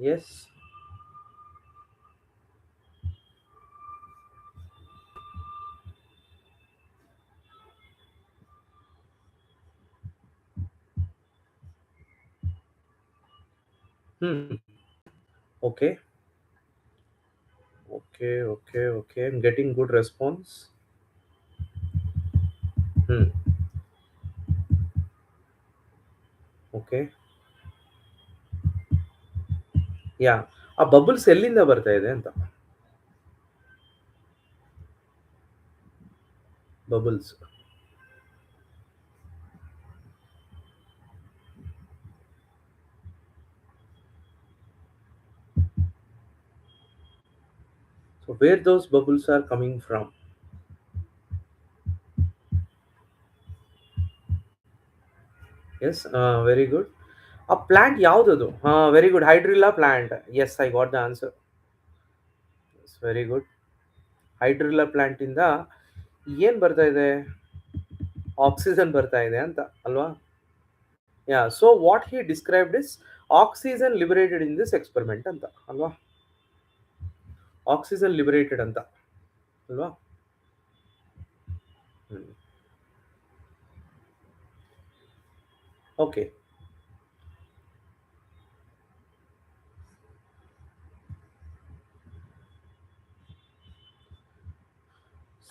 Yes. Hmm. Okay. Okay. I'm getting good response. Hmm. Okay. ಯಾ ಆ bubbles ಎಲ್ಲಿಂದ ಬರ್ತಾ ಇದೆ ಅಂತ bubbles. So where those bubbles are coming from? Yes, very good. A plant ಯಾವ್ದದು? Very good. Hydrilla plant. Yes, I got the answer. Yes, very good. Hydrilla plant ಇಂದ ಏನ್ ಬರ್ತಾ ಇದೆ? ಆಕ್ಸಿಜನ್ ಬರ್ತಾ ಇದೆ ಅಂತ ಅಲ್ವಾ? Yeah. So what he described is oxygen liberated in this experiment ಅಂತ ಅಲ್ವಾ? ಆಕ್ಸಿಜನ್ ಲಿಬರೇಟೆಡ್ ಅಂತ ಅಲ್ವಾ? ಹ್ಮ್. Okay.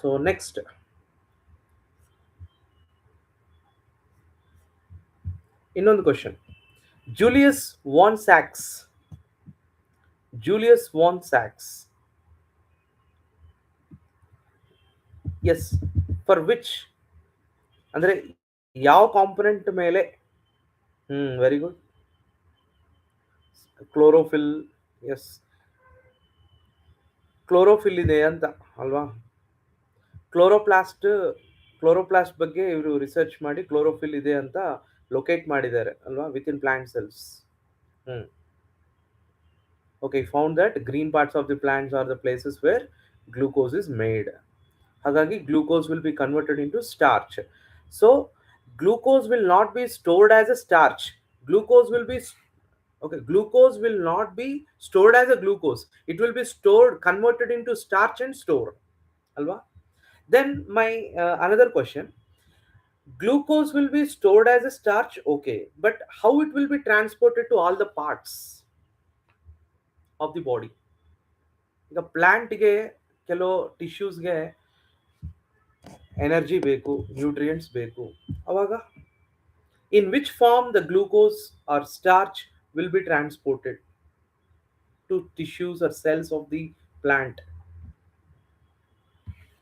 So next, ಇನ್ನೊಂದು question. Julius von Sachs. Julius von Sachs. Yes. For which ಅಂದ್ರೆ ಯಾವ ಕಾಂಪೊನೆಂಟ್ ಮೇಲೆ? Very good. Chlorophyll. Yes, chlorophyll ಇದೆ ಅಂತ ಅಲ್ವಾ? ಕ್ಲೋರೋಪ್ಲಾಸ್ಟ್ ಕ್ಲೋರೋಪ್ಲಾಸ್ಟ್ ಬಗ್ಗೆ ಇವರು ರಿಸರ್ಚ್ ಮಾಡಿ ಕ್ಲೋರೋಫಿಲ್ ಇದೆ ಅಂತ ಲೊಕೇಟ್ ಮಾಡಿದ್ದಾರೆ ಅಲ್ವಾ, within plant cells. Hmm. Okay, found that green parts of the plants are the places where glucose is made. ಹಾಗಾಗಿ glucose will be converted into starch. So glucose will not be stored as a starch. Glucose will be Okay, glucose will not be stored as a glucose. It will be stored, converted into starch and stored. Alva? Then my another question. Glucose will be stored as a starch, okay, but how it will be transported to all the parts of the body? ಈಗ ಪ್ಲಾಂಟ್ಗೆ ಕೆಲವು ಟಿಶ್ಯೂಸ್ಗೆ energy ಬೇಕು, nutrients ಬೇಕು. ಅವಾಗ in which form the glucose or starch will be transported to tissues or cells of the plant?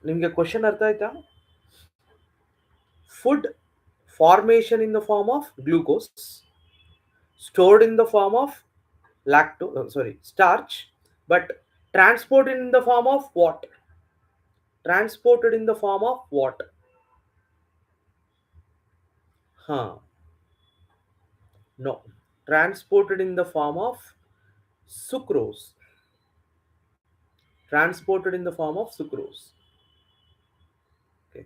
ನಿಮಗೆ question ಅರ್ಥ ಆಯ್ತಾ? Food formation in the form of glucose, stored in the form of starch, but transported in the form of what? Transported in the form of what? Huh. No. Transported in the form of sucrose. Transported in the form of sucrose. Okay.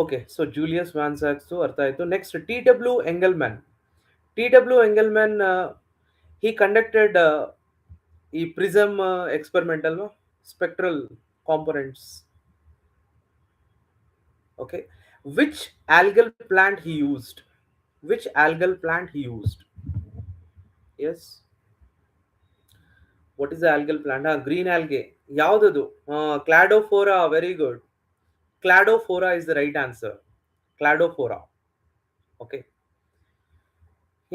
Okay. So Julius Van Sachs to ಅರ್ಥ ಆಯ್ತು. Next, T.W. Engelmann. T.W. Engelmann, he conducted ಈ prism experiment ಅಲ್ವಾ, spectral components. Okay, which algal plant he used? Which algal plant he used? Yes. What is the algal plant? Green algae. ಯಾವ್ದದು? Cladophora. Very good. Cladophora is the right answer. Cladophora. Okay.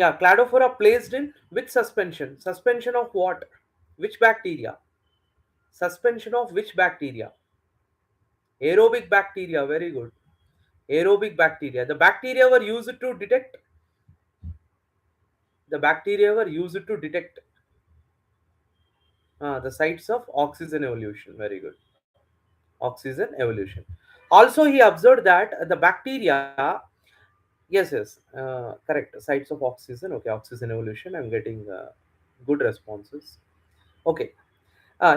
Yeah, Cladophora placed in which suspension? Suspension of what? Which bacteria? Suspension of which bacteria? Aerobic bacteria. Very good. Aerobic bacteria. The bacteria were used to detect the sites of oxygen evolution. Very good. Oxygen evolution. Also, he observed that the bacteria, yes, correct, sites of oxygen. Okay, oxygen evolution. I'm getting good responses. Okay.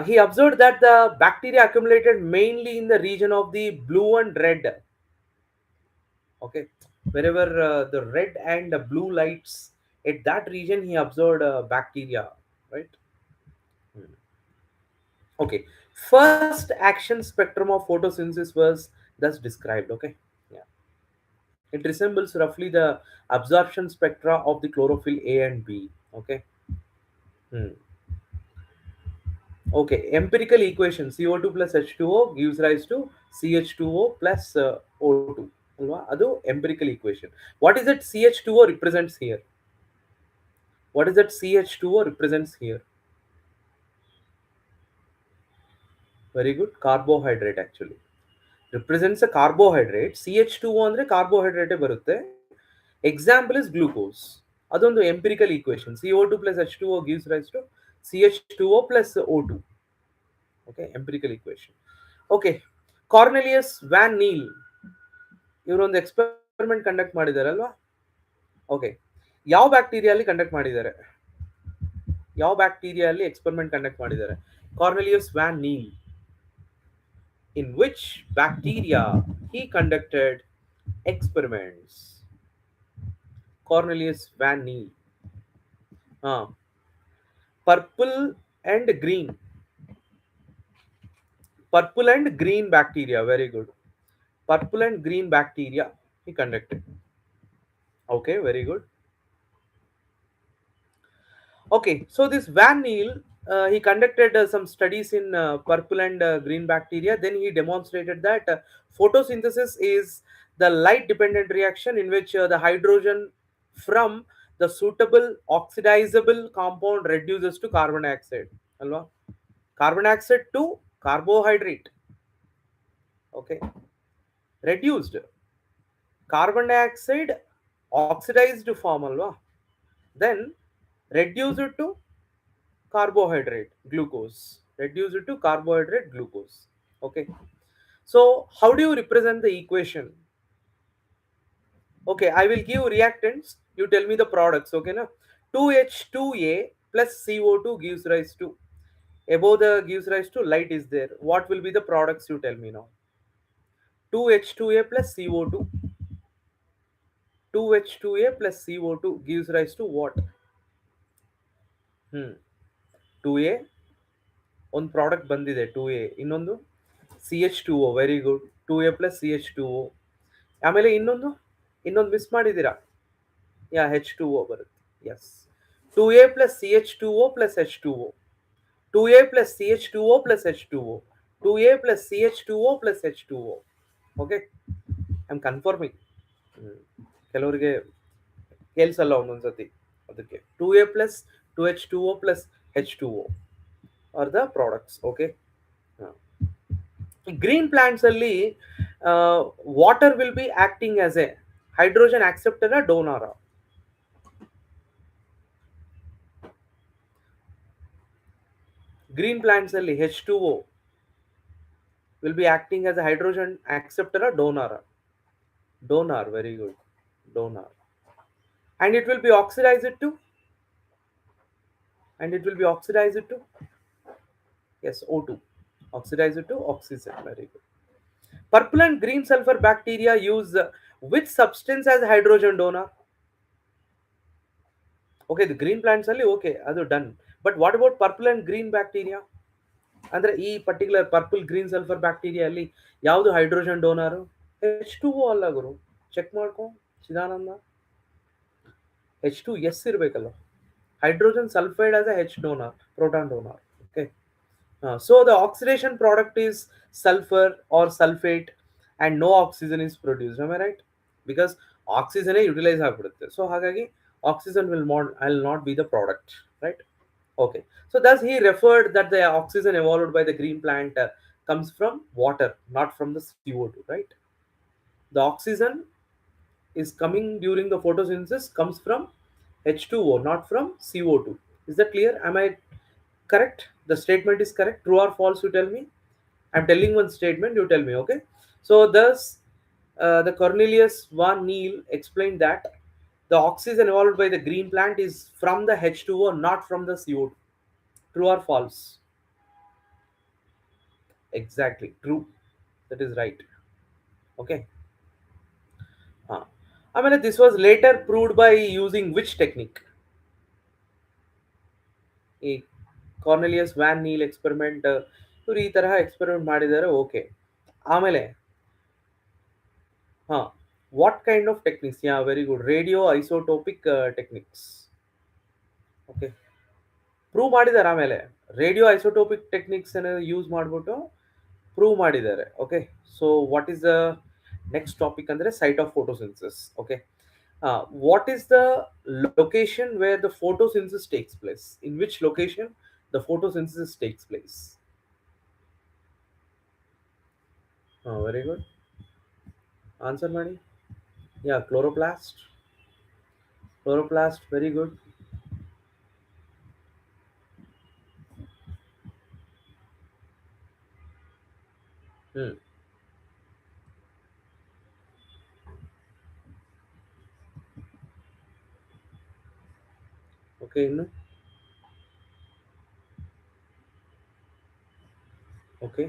He observed that the bacteria accumulated mainly in the region of the blue and red. Okay, wherever the red and the blue lights At that region, he observed bacteria, right? Hmm. Okay. First action spectrum of photosynthesis was thus described. Okay. Yeah. It resembles roughly the absorption spectra of the chlorophyll A and B. Okay. Hmm. Okay. Empirical equation CO2 plus H2O gives rise to CH2O plus O2. ಅಲ್ವಾ? ಅದು empirical equation. What is that CH2O represents here? What is that CH2O represents here? Very good. Carbohydrate actually. Represents a carbohydrate. CH2O ಅಂದ್ರೆ carbohydrate ಬರುತ್ತೆ. Example is glucose. ಅದೊಂದು empirical equation. CO2 plus H2O gives rise to CH2O plus O2. Okay, empirical equation. Okay. Cornelius Van Niel ಇವರೊಂದು experiment conduct ಮಾಡಿದ್ದಾರೆ ಅಲ್ವಾ? Okay. ಯಾವ ಬ್ಯಾಕ್ಟೀರಿಯಲ್ಲಿ conduct ಮಾಡಿದ್ದಾರೆ? ಯಾವ ಬ್ಯಾಕ್ಟೀರಿಯಲ್ಲಿ experiment conduct ಮಾಡಿದ್ದಾರೆ? Cornelius Van Niel. In which bacteria he conducted experiments? Cornelius Van Niel. Ah, purple and green. Purple and green bacteria. Very good. Purple and green bacteria he conducted. Okay, very good. Okay, so this Van Niel, he conducted some studies in purple and green bacteria. Then he demonstrated that photosynthesis is the light dependent reaction in which the hydrogen from the suitable oxidizable compound reduces to carbon dioxide. Alva? Carbon dioxide to carbohydrate. Okay, reduced. Carbon dioxide oxidized form. Alva? Then reduce it to carbohydrate glucose, reduce it to carbohydrate glucose. Okay, so how do you represent the equation? Okay, I will give reactants, you tell me the products. Okay, now 2H2A plus CO2 gives rise to, above the gives rise to light is there, what will be the products, you tell me now? 2H2A plus CO2, 2H2A plus CO2 gives rise to what? 2A, ಒಂದು product ಬಂದಿದೆ 2A, ಇನ್ನೊಂದು CH2O. Very good. 2A plus CH2O. ಆಮೇಲೆ ಇನ್ನೊಂದು miss ಮಾಡಿದ್ದೀರಾ? Yeah H2O ಬರುತ್ತೆ. Yes. 2A plus CH2O plus H2O. 2A plus CH2O plus H2O. 2A plus CH2O plus H2O. Okay, I am confirming. ಕೆಲವರಿಗೆ ಕೇಳಿಸಲ್ಲ ಒಂದೊಂದ್ಸತಿ, ಅದಕ್ಕೆ 2A plus 2H2O plus H2O are the products. Okay. Green plants ಅಲ್ಲಿ water will be acting as a hydrogen acceptor or donor. Green plants ಅಲ್ಲಿ H2O will be acting as a hydrogen acceptor or donor. Donor, very good. Donor. And it will be oxidized to, yes, O2. Oxidize it to oxygen. Very good. Purple and green sulfur bacteria use which substance as hydrogen donor? Okay, the green plants only. Okay, adu done. But what about purple and green bacteria? ಅಂದ್ರೆ ಈ particular purple green sulphur bacteria ಅಲ್ಲಿ ಯಾವುದು hydrogen donor? H2O ಅಲ್ಲ ಗುರು, check ಮಾಡ್ಕೊ Chidananda. H2 S ಇರಬೇಕಲ್ಲ. Hydrogen sulphide as a H donor, proton donor. Okay. So the oxidation product is sulfur or sulfate and no oxygen is produced. Am I right? Because oxygen utilize ಆಗಿಬಿಡುತ್ತೆ. So ಹಾಗಾಗಿ oxygen will not be the product, right? Okay. So thus he referred that the oxygen evolved by the green plant comes from water, not from the CO2, right? The oxygen is coming during the photosynthesis comes from H2O, not from CO2. Is that clear? Am I correct? The statement is correct. True or false, you tell me. I'm telling one statement, you tell me. Okay. So thus the Cornelius Van Niel explained that the oxygen evolved by the green plant is from the H2O, not from the CO2. True or false? Exactly. True. That is right. Okay. I mean, this was later proved by using which technique? ಈ ಕಾರ್ನೆಲಿಯಸ್ Van Neel experiment, ಇವ್ರು ಈ ತರಹ experiment ಮಾಡಿದ್ದಾರೆ. Okay. ಆಮೇಲೆ ಹಾ, what kind of techniques? Yeah, very good. Radio ಐಸೋಟೋಪಿಕ್ techniques. Okay, prove ಮಾಡಿದ್ದಾರೆ. ಆಮೇಲೆ ರೇಡಿಯೋ ಐಸೋಟೋಪಿಕ್ ಟೆಕ್ನಿಕ್ಸ್ ಅನ್ನು ಯೂಸ್ ಮಾಡಿಬಿಟ್ಟು ಪ್ರೂವ್ ಮಾಡಿದ್ದಾರೆ. Okay, so what is the next topic ಅಂದರೆ site of photosynthesis. Okay, what is the location where the photosynthesis takes place? In which location the photosynthesis takes place? Very good. Answer ಮಾಡಿ. Yeah, chloroplast. Chloroplast, very good. Hmm. Okay, ಇನ್ನು okay.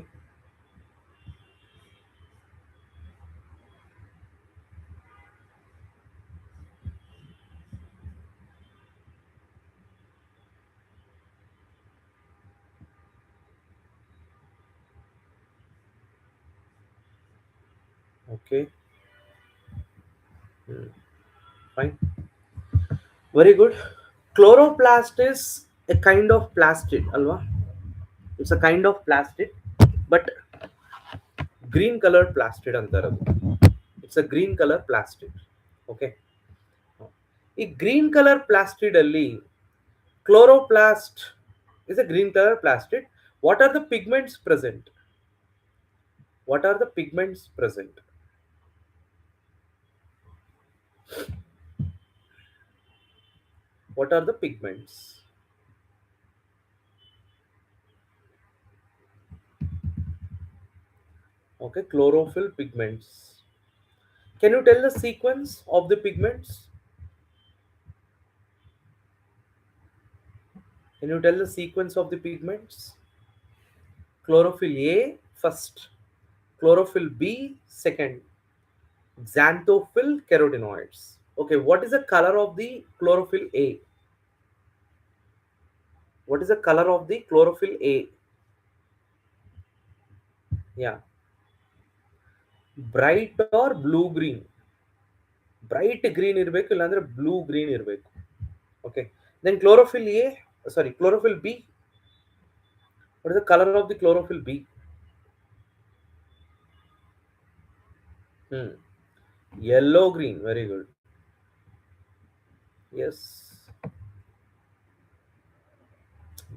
Okay. Fine. Very good. Chloroplast is a kind of plastid, alva. It's a kind of plastid, but green colored plastid antaradu. It's a green color plastid. Okay. ಈ green colour ಪ್ಲಾಸ್ಟಿಡ್ ಅಲ್ಲಿ chloroplast is a green color plastid. What are the pigments present? What are the pigments present? What are the pigments? Okay, chlorophyll pigments. Can you tell the sequence of the pigments? Can you tell the sequence of the pigments? Chlorophyll A first, chlorophyll B second, xanthophyll carotenoids. Okay, what is the color of the chlorophyll A? What is the color of the chlorophyll A? Yeah, bright or blue green? Bright green ಇರಬೇಕು, ಇಲ್ಲಾಂದ್ರೆ blue green ಇರಬೇಕು. Okay, then chlorophyll A, sorry, chlorophyll B. What is the color of the chlorophyll B? Hmm. Yellow green, very good. Yes,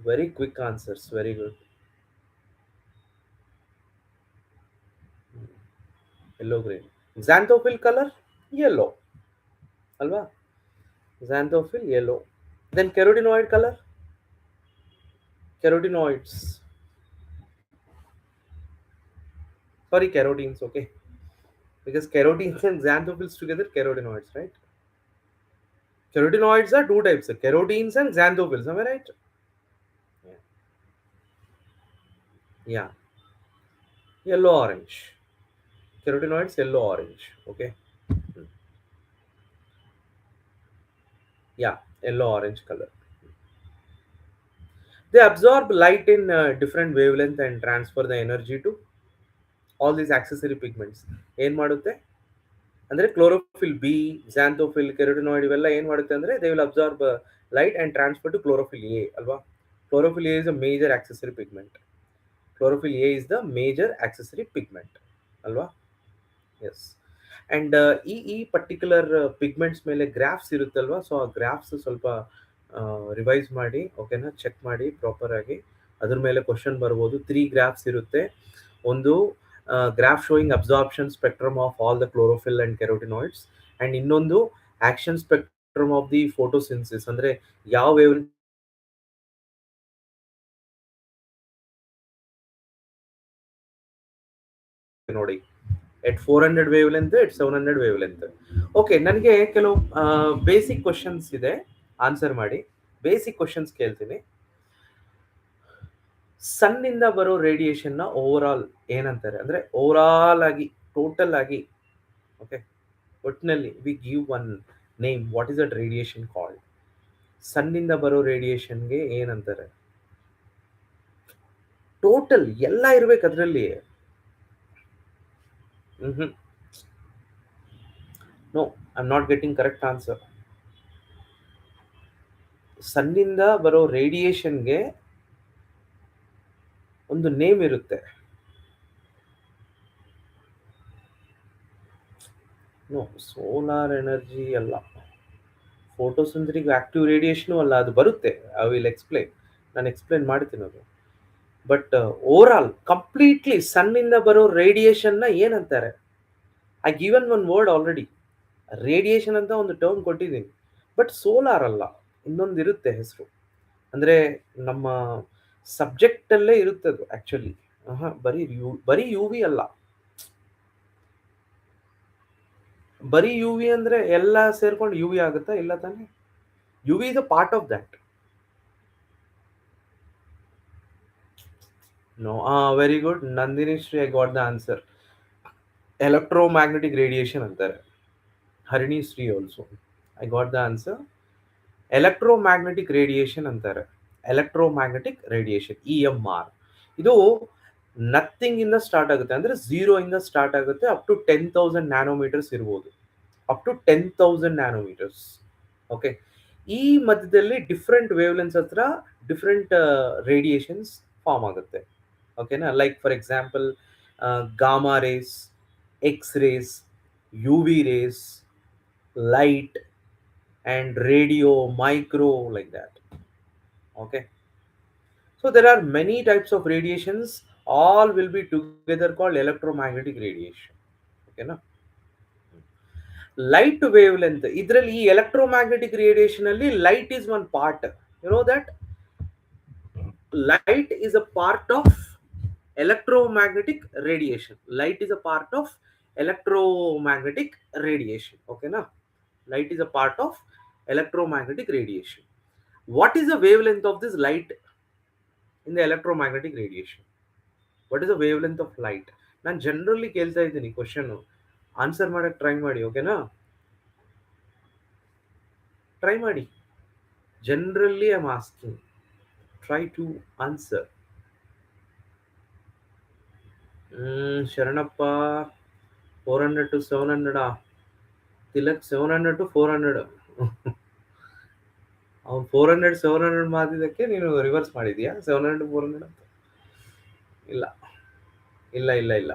very quick answers, very good. Yellow green. Xanthophyll color yellow, alva. Xanthophyll yellow. Then carotenoid color, carotenoids, sorry, carotenes. Okay, because carotenes and xanthophylls together, carotenoids, right? Carotenoids are two types, carotenes and xanthophylls, am I right? Yeah, yeah. Yellow orange, carotenoids yellow orange. Okay. Hmm. Yeah, yellow orange color. They absorb light in different wavelength and transfer the energy to all these accessory pigments. ಏನ್ ಮಾಡುತ್ತೆ ಅಂದರೆ chlorophyll B, xanthophyll, carotenoid ಇವೆಲ್ಲ ಏನು ಮಾಡುತ್ತೆ ಅಂದರೆ they will absorb light and transfer to chlorophyll a, ಅಲ್ವಾ? Chlorophyll a is a major accessory pigment. Chlorophyll a is the major accessory pigment, ಅಲ್ವಾ? Yes. And ಈ ಪರ್ಟಿಕ್ಯುಲರ್ ಪಿಗ್ಮೆಂಟ್ಸ್ ಮೇಲೆ graphs ಇರುತ್ತಲ್ವಾ, so ಆ ಗ್ರಾಫ್ಸ್ ಸ್ವಲ್ಪ ರಿವೈಸ್ ಮಾಡಿ, ಓಕೆನಾ, check ಮಾಡಿ ಪ್ರಾಪರ್ ಆಗಿ. ಅದ್ರ ಮೇಲೆ ಕ್ವಶನ್ ಬರ್ಬೋದು. 3 ಗ್ರಾಫ್ಸ್ ಇರುತ್ತೆ. ಒಂದು graph showing absorption spectrum of all the chlorophyll and carotenoids, and ಇನ್ನೊಂದು action spectrum of the photosynthesis, ಅಂದ್ರೆ ಯಾವ ವೇವ್ ನೋಡಿ, at 400 wavelength, at 700 wavelength. Okay, ನನಗೆ ಕೆಲವು ಬೇಸಿಕ್ ಕ್ವಶನ್ಸ್ ಇದೆ, ಆನ್ಸರ್ ಮಾಡಿ. ಬೇಸಿಕ್ ಕ್ವಶನ್ಸ್ ಕೇಳ್ತೀನಿ. ಸನ್ನಿಂದ ಬರೋ ರೇಡಿಯೇಷನ್ನ ಓವರ್ ಆಲ್ ಏನಂತಾರೆ? ಅಂದ್ರೆ ಓವರ್ ಆಲ್ ಆಗಿ, ಟೋಟಲ್ ಆಗಿ, ಓಕೆ, ಒಟ್ಟಿನಲ್ಲಿ we give one name. What is that radiation called? ಸನ್ನಿಂದ ಬರೋ ರೇಡಿಯೇಷನ್ಗೆ ಏನಂತಾರೆ? ಟೋಟಲ್ ಎಲ್ಲ ಇರ್ಬೇಕು ಅದರಲ್ಲಿ. No, I am not getting correct answer. ಸನ್ನಿಂದ ಬರೋ ರೇಡಿಯೇಷನ್ಗೆ ಒಂದು ನೇಮ್ ಇರುತ್ತೆ. ನೋ, ಸೋಲಾರ್ ಎನರ್ಜಿ ಅಲ್ಲ, ಫೋಟೋಸಿಂಥೆಟಿಕ್ ಆಕ್ಟಿವ್ ರೇಡಿಯೇಷನು ಅಲ್ಲ, ಅದು ಬರುತ್ತೆ. ಐ ವಿಲ್ ಎಕ್ಸ್ಪ್ಲೈನ್, ನಾನು ಎಕ್ಸ್ಪ್ಲೈನ್ ಮಾಡ್ತೀನಿ ಅದು. ಬಟ್ ಓವರ್ ಆಲ್ ಕಂಪ್ಲೀಟ್ಲಿ ಸನ್ನಿಂದ ಬರೋ ರೇಡಿಯೇಷನ್ನ ಏನಂತಾರೆ? I given one word already, radiation ಅಂತ ಒಂದು ಟರ್ಮ್ ಕೊಟ್ಟಿದ್ದೀನಿ. ಬಟ್ ಸೋಲಾರ್ ಅಲ್ಲ, ಇನ್ನೊಂದು ಇರುತ್ತೆ ಹೆಸರು. ಅಂದರೆ ನಮ್ಮ ಸಬ್ಜೆಕ್ಟಲ್ಲೇ ಇರುತ್ತೆ ಅದು ಆ್ಯಕ್ಚುಲಿ. ಬರೀ ಯು ವಿ ಅಲ್ಲ. ಬರೀ ಯು ವಿ ಅಂದರೆ ಎಲ್ಲ ಸೇರ್ಕೊಂಡು ಯು ವಿ ಆಗುತ್ತಾ? ಇಲ್ಲ ತಾನೇ. U V is a part of that. No, very good Nandini Shri, I got the answer. Electromagnetic radiation ಅಂತಾರೆ. Harini Shri also, I got the answer. Electromagnetic radiation ಅಂತಾರೆ. Electromagnetic radiation, EMR. ಇದು ನಥಿಂಗ್ ಇಂದ ಸ್ಟಾರ್ಟ್ ಆಗುತ್ತೆ, ಅಂದರೆ 0 ಇಂದ ಸ್ಟಾರ್ಟ್ ಆಗುತ್ತೆ. ಅಪ್ ಟು 10,000 ನ್ಯಾನೋಮೀಟರ್ಸ್ ಇರ್ಬೋದು. Up to 10,000 nanometres. Okay, ಈ ಮಧ್ಯದಲ್ಲಿ ಡಿಫ್ರೆಂಟ್ ವೇವ್ಲೆನ್ಸ್ ಹತ್ರ ಡಿಫ್ರೆಂಟ್ ರೇಡಿಯೇಷನ್ಸ್ ಫಾರ್ಮ್ ಆಗುತ್ತೆ. ಓಕೆನಾ? Like for example gamma race, X rays, U V rays, light and radio, micro, like that. Okay, so there are many types of radiations, all will be together called electromagnetic radiation. Okay na? Light wavelength, idರಲ್ಲಿ ಈ electromagnetic radiation ಅಲ್ಲಿ light is one part. You know that light is a part of electromagnetic radiation. Light is a part of electromagnetic radiation. Okay na? Light is a part of electromagnetic radiation. What is the wavelength of this light in the electromagnetic radiation? What is the wavelength of light? ನಾನು generally ಕೇಳ್ತಾ ಇದ್ದೀನಿ question, answer ಮಾಡಕ್ಕೆ try ಮಾಡಿ. ಓಕೆನಾ? Try ಮಾಡಿ. Generally I am asking, try to answer. Sharanappa 400 to 700. Tilak 700 to 400. ಅವ್ನು 400 700 ಮಾಡಿದ್ದಕ್ಕೆ ನೀನು ರಿವರ್ಸ್ ಮಾಡಿದ್ಯಾ? 700 400 ಅಂತ? ಇಲ್ಲ ಇಲ್ಲ ಇಲ್ಲ ಇಲ್ಲ.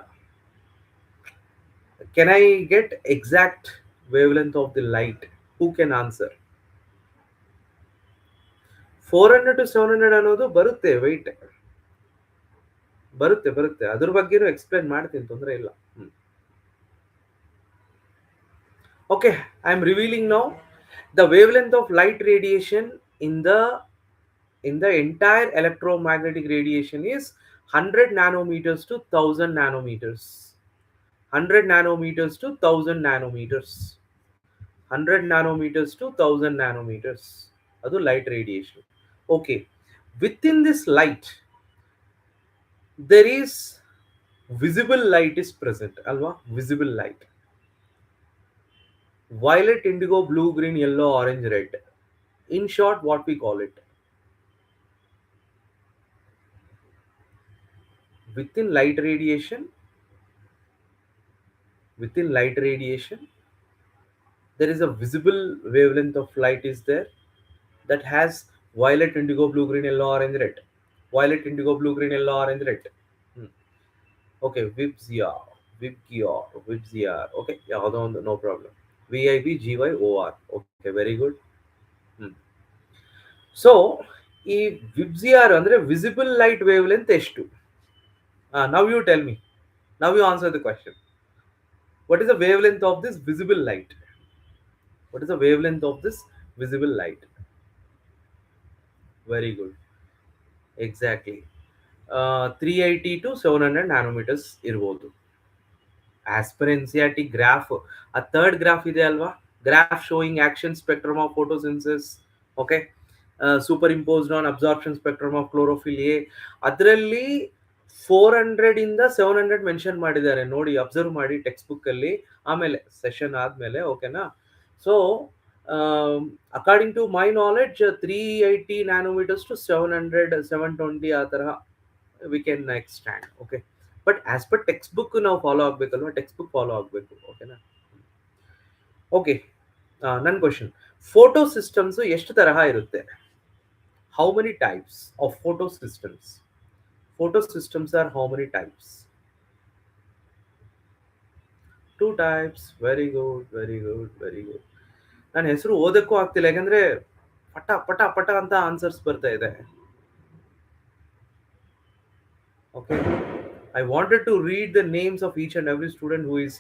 Can I get exact wavelength of the light? Who can answer? 400 to 700 ಅನ್ನೋದು ಬರುತ್ತೆ, ವೆಯ್ಟ್ ಬರುತ್ತೆ ಬರುತ್ತೆ. ಅದ್ರ ಬಗ್ಗೆನೂ ಎಕ್ಸ್ಪ್ಲೇನ್ ಮಾಡ್ತೀನಿ, ತೊಂದರೆ ಇಲ್ಲ. Okay, I am revealing now the wavelength of light radiation in the entire electromagnetic radiation is 100 nanometers to 1000 nanometers. 100 nanometers to 1000 nanometers. 100 nanometers to 1000 nanometers. Adu light radiation. Okay, within this light there is visible light is present alva. Visible light, violet, indigo, blue, green, yellow, orange, red. In short, what we call it? Within light radiation, there is a visible wavelength of light is there that has violet, indigo, blue, green, yellow, orange, red. Violet, indigo, blue, green, yellow, orange, red. Okay, VIBGR. Okay, yeah, no problem. VIBGYOR. Okay, very good. So ಈ VIBGR ಅಂದ್ರೆ visible light wavelength ಎಷ್ಟು? Now you tell me. Now you answer the question. What is the wavelength of this visible light? What is the wavelength of this visible light? Very good. Exactly. 380 to 700 nanometers ಇರ್ಬೋದು. As per NCERT graph, a third graph ಇದೆ ಅಲ್ವಾ? Graph showing action spectrum of photosynthesis. Okay. Superimposed on absorption spectrum of chlorophyll A. ಅದರಲ್ಲಿ 400 ಇಂದ 700 mention ಮಾಡಿದ್ದಾರೆ ನೋಡಿ, observe ಮಾಡಿ text book ಅಲ್ಲಿ. ಆಮೇಲೆ ಸೆಷನ್ ಆದ್ಮೇಲೆ, ಓಕೆನಾ? So According to my knowledge, 380 nanometers to 700, 720 ಆ ತರಹ we can extend. Okay, but as per textbook ನಾವು ಫಾಲೋ ಆಗ್ಬೇಕಲ್ವಾ, ಟೆಕ್ಸ್ಟ್ ಬುಕ್ ಫಾಲೋ ಆಗಬೇಕು. ಓಕೆನಾ? ಓಕೆ, ನನ್ನ ಕ್ವಶನ್: ಫೋಟೋ ಸಿಸ್ಟಮ್ಸ್ ಎಷ್ಟು ತರಹ ಇರುತ್ತೆ? How many types of photo systems? Photo systems are how many types? Two types. Very good, very good, very good. ನನ್ನ ಹೆಸರು ಓದಕ್ಕೂ ಆಗ್ತಿಲ್ಲ, ಯಾಕಂದ್ರೆ ಪಟ ಪಟ ಪಟ ಅಂತ ಆನ್ಸರ್ಸ್ ಬರ್ತಾ ಇದೆ. Okay, I wanted to read the names of each and every student who is